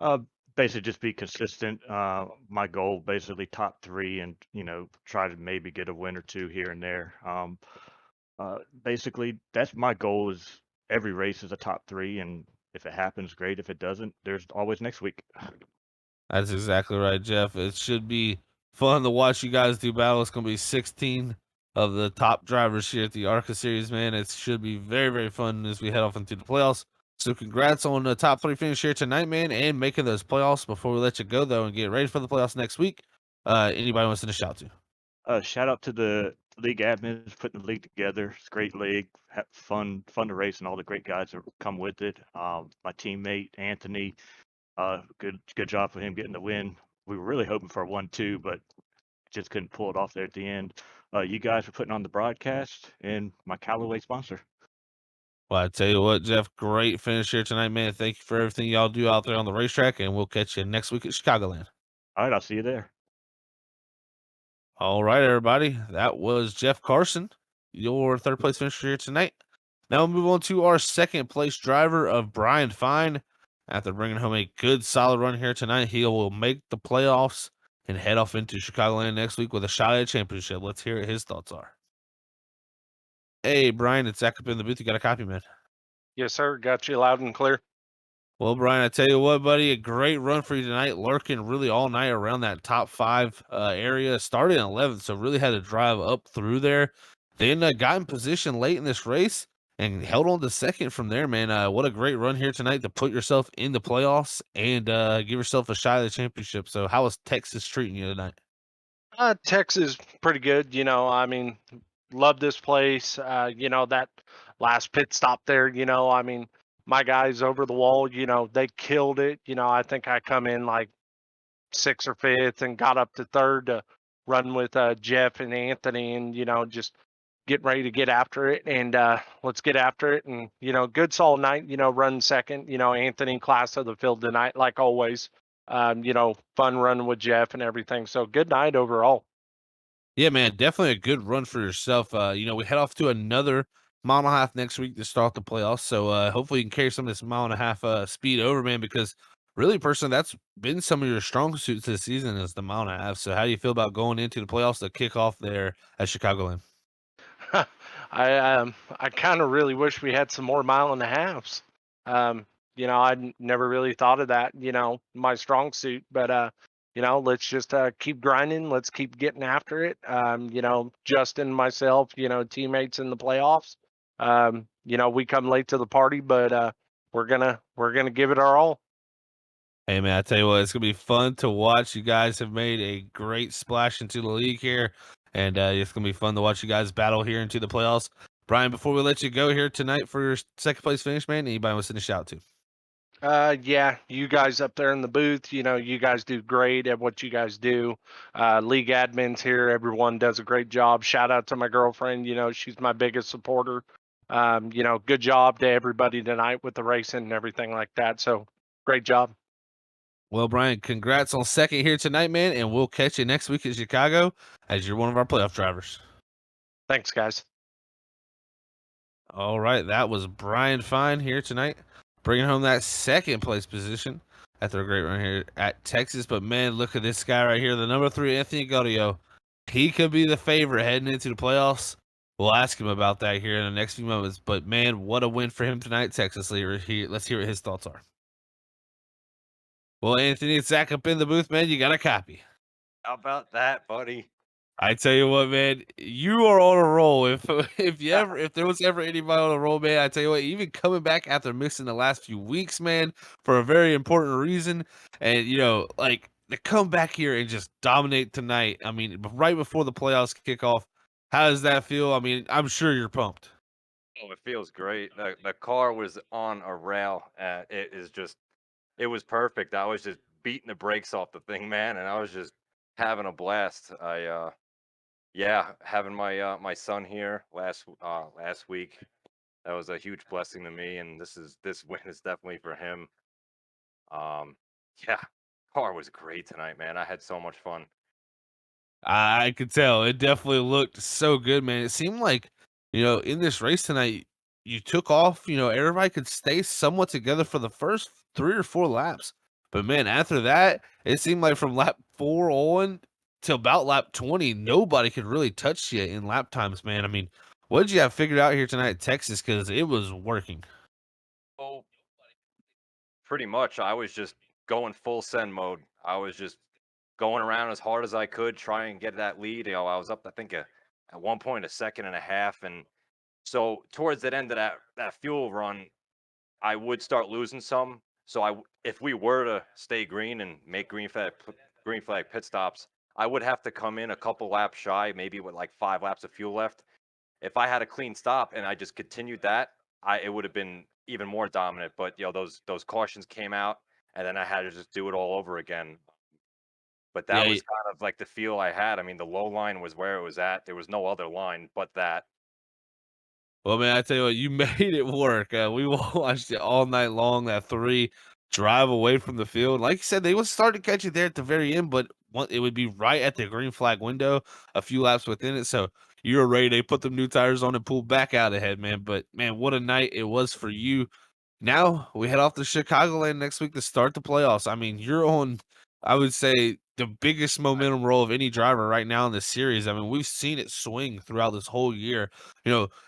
Uh, Basically, just be consistent. My goal, basically, top 3, and try to maybe get a win or 2 here and there. Basically, that's my goal. Is every race is a top 3, and if it happens, great. If it doesn't, there's always next week. That's exactly right, Jeff. It should be fun to watch you guys do battle. It's going to be 16 of the top drivers here at the ARCA series, man. It should be very, very fun as we head off into the playoffs. So congrats on the top 3 finish here tonight, man, and making those playoffs. Before we let you go, though, and get ready for the playoffs next week, anybody wants to shout to? Shout out to the league admins putting the league together. It's a great league, fun to race, and all the great guys that come with it. My teammate Anthony, good job for him getting the win. We were really hoping for a 1-2, but just couldn't pull it off there at the end. You guys for putting on the broadcast, and my Callaway sponsor. Well, I tell you what, Jeff, great finish here tonight, man. Thank you for everything y'all do out there on the racetrack, and we'll catch you next week at Chicagoland. All right, I'll see you there. All right, everybody. That was Jeff Carson, your 3rd place finisher here tonight. Now we'll move on to our 2nd place driver of Brian Fine. After bringing home a good, solid run here tonight, he will make the playoffs and head off into Chicagoland next week with a shot at a championship. Let's hear what his thoughts are. Hey, Brian, it's Zach up in the booth. You got a copy, man? Yes, sir. Got you loud and clear. Well, Brian, I tell you what, buddy, a great run for you tonight, lurking really all night around that top 5 area. Started in 11th, so really had to drive up through there. Then got in position late in this race and held on to 2nd from there, man. What a great run here tonight to put yourself in the playoffs and give yourself a shot at the championship. So how was Texas treating you tonight? Texas, pretty good. I mean, love this place. That last pit stop there, my guys over the wall, they killed it. I think I come in like 6th or 5th and got up to 3rd to run with Jeff and Anthony, and, just getting ready to get after it. And let's get after it. And, good solid night, run 2nd, Anthony class of the field tonight, like always. Fun running with Jeff and everything. So good night overall. Yeah, man, definitely a good run for yourself. We head off to another mile and a half next week to start the playoffs. So hopefully you can carry some of this mile and a half speed over, man, because really, personally, that's been some of your strong suits this season is the mile and a half. So how do you feel about going into the playoffs to kick off there at Chicagoland? I kind of really wish we had some more mile and a halves. I never really thought of that, my strong suit, but let's just keep grinding. Let's keep getting after it. Justin, myself, teammates in the playoffs. We come late to the party, but we're gonna give it our all. Hey, man, I tell you what, it's going to be fun to watch. You guys have made a great splash into the league here, and it's going to be fun to watch you guys battle here into the playoffs. Brian, before we let you go here tonight for your 2nd place finish, man, anybody wants to shout to? Yeah, you guys up there in the booth, you guys do great at what you guys do. League admins here, everyone does a great job. Shout out to my girlfriend, she's my biggest supporter. Good job to everybody tonight with the racing and everything like that. So great job. Well, Brian, congrats on 2nd here tonight, man, and we'll catch you next week in Chicago as you're one of our playoff drivers. Thanks, guys. All right, that was Brian Fine here tonight, bringing home that 2nd place position after a great run here at Texas. But, man, look at this guy right here, the number 3, Anthony Gaudio. He could be the favorite heading into the playoffs. We'll ask him about that here in the next few moments. But, man, what a win for him tonight, Texas leader. Let's hear what his thoughts are. Well, Anthony, it's Zach up in the booth, man. You got a copy. How about that, buddy? I tell you what, man, you are on a roll. If there was ever anybody on a roll, man, I tell you what, even coming back after missing the last few weeks, man, for a very important reason, and like to come back here and just dominate tonight. I mean, right before the playoffs kick off, how does that feel? I mean, I'm sure you're pumped. Oh, it feels great. The car was on a rail. It was perfect. I was just beating the brakes off the thing, man, and I was just having a blast. Yeah, having my son here last week. That was a huge blessing to me, and this win is definitely for him. Um, yeah, car was great tonight, man. I had so much fun. I could tell. It definitely looked so good, man. It seemed like, in this race tonight, you took off, everybody could stay somewhat together for the first 3 or 4 laps. But man, after that, it seemed like from lap 4 on to about lap 20, nobody could really touch you in lap times, man. I mean, what did you have figured out here tonight at Texas? Because it was working. Oh, pretty much. I was just going full send mode. I was just going around as hard as I could, try and get that lead. I was up, I think, at one point a second and a half, and so towards that end of that fuel run, I would start losing some. So if we were to stay green and make green flag pit stops, I would have to come in a couple laps shy, maybe with like 5 laps of fuel left. If I had a clean stop and I just continued that, it would have been even more dominant. But those cautions came out, and then I had to just do it all over again. But that Yeah, was kind of like the feel I had. I mean, the low line was where it was at. There was no other line but that. well, man, I tell you what, you made it work. We watched it all night long. That 3 drive away from the field, like you said, they would start to catch you there at the very end, but it would be right at the green flag window, a few laps within it. So you were ready. They put them new tires on and pulled back out ahead, man. But man, what a night it was for you. Now we head off to Chicagoland next week to start the playoffs. I mean, you're on, I would say, the biggest momentum role of any driver right now in this series. I mean, we've seen it swing throughout this whole year.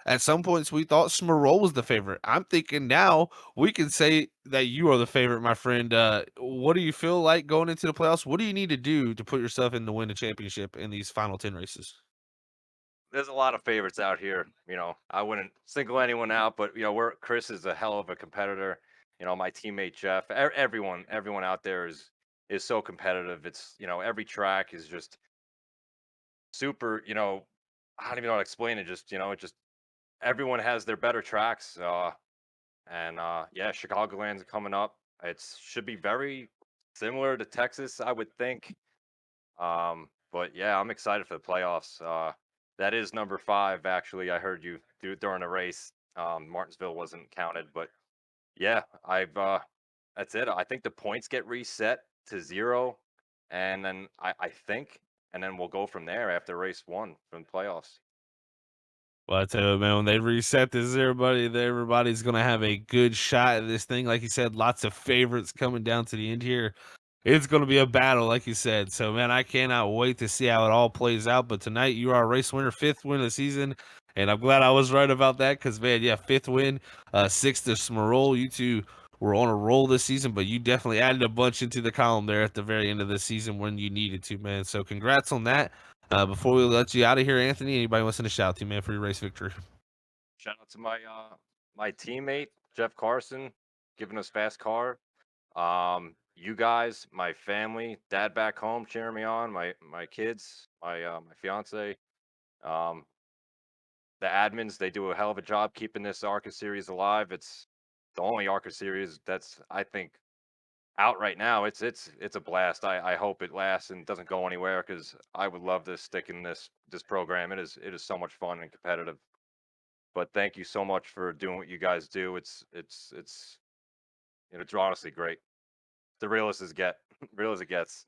At some points we thought Smerol was the favorite. I'm thinking now we can say that you are the favorite, my friend. What do you feel like going into the playoffs? What do you need to do to put yourself in to win the championship in these final 10 races? There's a lot of favorites out here. I wouldn't single anyone out, but Chris is a hell of a competitor. My teammate Jeff, everyone out there is so competitive. It's every track is just super. I don't even know how to explain it. Just everyone has their better tracks. Yeah, Chicagoland's coming up. It should be very similar to Texas, I would think. But yeah, I'm excited for the playoffs. That is number 5, actually. I heard you do during a race. Martinsville wasn't counted, but yeah, that's it. I think the points get reset to 0, and then I think, and then we'll go from there after race 1 from the playoffs. Well, I tell you, man, when they reset this, everybody's gonna have a good shot at this thing. Like you said, lots of favorites coming down to the end here. It's gonna be a battle, like you said. So, man, I cannot wait to see how it all plays out. But tonight, you are a race winner, 5th win of the season, and I'm glad I was right about that because, man, yeah, 5th win, 6th to Smerol. You two were on a roll this season, but you definitely added a bunch into the column there at the very end of the season when you needed to, man. So, congrats on that. Before we let you out of here, Anthony, anybody wants to shout to you, man, for your race victory? Shout out to my teammate Jeff Carson, giving us fast car. You guys, my family, dad back home cheering me on, my kids, my fiance, um, the admins, they do a hell of a job keeping this ARCA series alive. It's the only ARCA series that's, I think, out right now. It's a blast. I hope it lasts and doesn't go anywhere because I would love to stick in this program. It is so much fun and competitive. But thank you so much for doing what you guys do. It's honestly great. The real as get, real as it gets.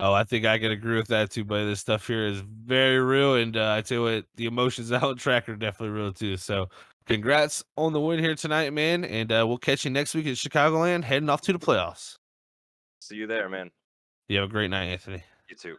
Oh, I think I can agree with that too, buddy. This stuff here is very real, and I tell you what, the emotions out on track are definitely real too. So, congrats on the win here tonight, man, and we'll catch you next week at Chicagoland, heading off to the playoffs. See you there, man. You have a great night, Anthony. You too.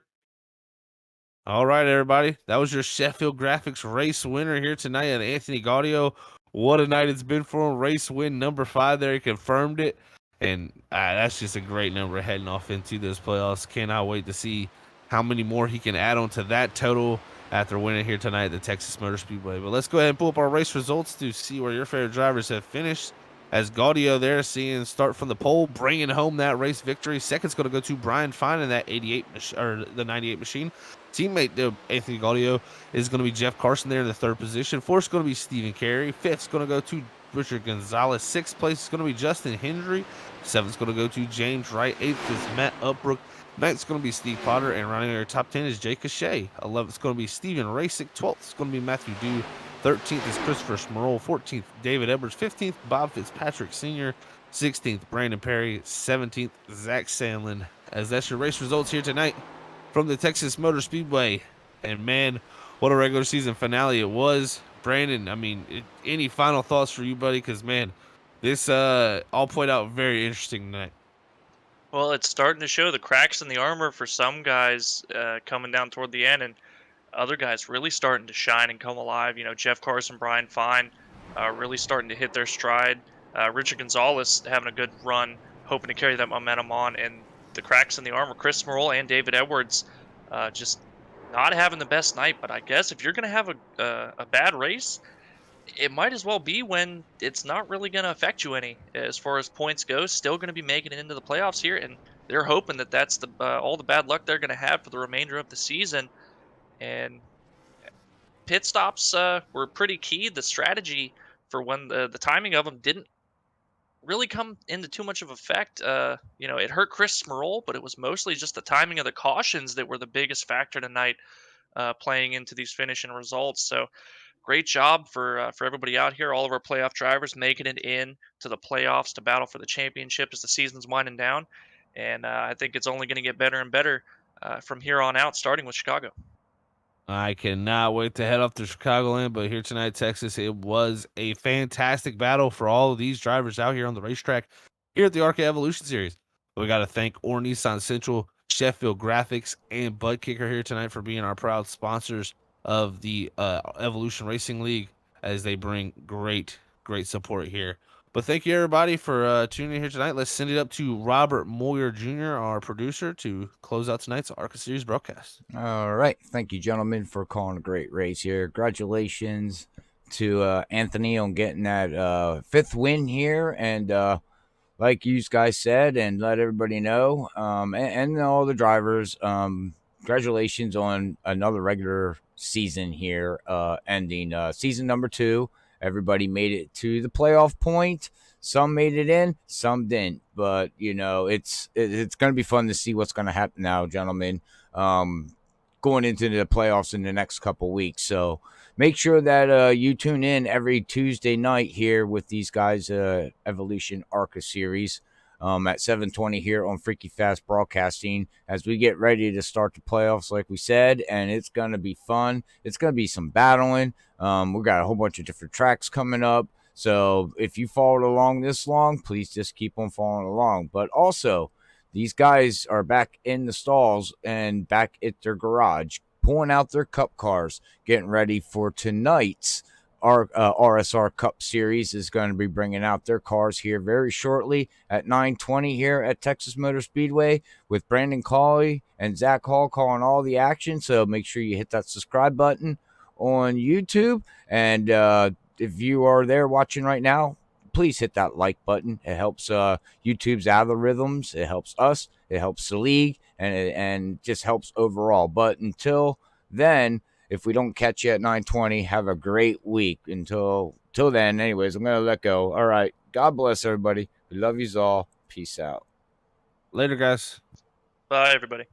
All right, everybody. That was your Sheffield Graphics race winner here tonight, and Anthony Gaudio. What a night it's been for him. Race win number 5 there. He confirmed it. And that's just a great number heading off into those playoffs. Cannot wait to see how many more he can add on to that total after winning here tonight at the Texas Motor Speedway. But let's go ahead and pull up our race results to see where your favorite drivers have finished. As Gaudio there, seeing start from the pole, bringing home that race victory. Second's going to go to Brian Fine in that 88 or the 98 machine. Teammate Anthony Gaudio is going to be Jeff Carson there in the third position. Fourth's going to be Stephen Carey. Fifth's going to go to Richard Gonzalez. Sixth place is going to be Justin Hendry. Seventh's going to go to James Wright. Eighth is Matt Upbrook. Ninth's going to be Steve Potter, and running our top 10 is Jake Cachet. 11th's going to be Steven Rasick. 12th is going to be Matthew Dew. 13th is Christopher Smerol. 14th, David Edwards. 15th, Bob Fitzpatrick Sr. 16th, Brandon Perry. 17th, Zach Sandlin. As that's your race results here tonight from the Texas Motor Speedway. And man, what a regular season finale it was. Brandon, I mean, any final thoughts for you, buddy? Because, man, this all played out very interesting tonight. Well, it's starting to show the cracks in the armor for some guys coming down toward the end, and other guys really starting to shine and come alive. You know, Jeff Carson, Brian Fine, really starting to hit their stride. Richard Gonzalez having a good run, hoping to carry that momentum on, and the cracks in the armor, Chris Merle and David Edwards, just not having the best night. But I guess if you're going to have a bad race, it might as well be when it's not really going to affect you any as far as points go. Still going to be making it into the playoffs here, and they're hoping that that's the all the bad luck they're going to have for the remainder of the season. And pit stops were pretty key. The strategy for when the timing of them didn't really come into too much of effect. You know, it hurt Chris Smerol, but it was mostly just the timing of the cautions that were the biggest factor tonight, playing into these finishing results. So great job for everybody out here, all of our playoff drivers making it in to the playoffs to battle for the championship as the season's winding down. And I think it's only going to get better and better from here on out, starting with Chicago. I cannot wait to head off to Chicagoland, but here tonight, Texas, it was a fantastic battle for all of these drivers out here on the racetrack here at the ARCA Evolution Series. We got to thank Or Nissan Central, Sheffield Graphics, and ButtKicker here tonight for being our proud sponsors of the Evolution Racing League as they bring great support here. But thank you, everybody, for tuning in here tonight. Let's send it up to Robert Moyer Jr., our producer, to close out tonight's ARCA Series broadcast. All right. Thank you, gentlemen, for calling a great race here. Congratulations to Anthony on getting that fifth win here. And like you guys said, and let everybody know, and all the drivers, congratulations on another regular season here, ending season number 2. Everybody made it to the playoff point. Some made it in, some didn't. But, you know, it's going to be fun to see what's going to happen now, gentlemen, going into the playoffs in the next couple weeks. So make sure that you tune in every Tuesday night here with these guys, Evolution ARCA Series, at 7:20 here on Freaky Fast Broadcasting as we get ready to start the playoffs, like we said, and it's going to be fun. It's going to be some battling. We've got a whole bunch of different tracks coming up. So if you followed along this long, please just keep on following along. But also, these guys are back in the stalls and back at their garage, pulling out their cup cars, getting ready for tonight's RSR Cup Series. Is going to be bringing out their cars here very shortly at 9:20 here at Texas Motor Speedway with Brandon Cawley and Zach Hall calling all the action. So make sure you hit that subscribe button on YouTube. And if you are there watching right now, please hit that like button. It helps YouTube's algorithms. It helps us. It helps the league, and just helps overall. But until then, if we don't catch you at 9:20, have a great week. Until then, anyways, I'm going to let go. All right. God bless everybody. We love you all. Peace out. Later, guys. Bye, everybody.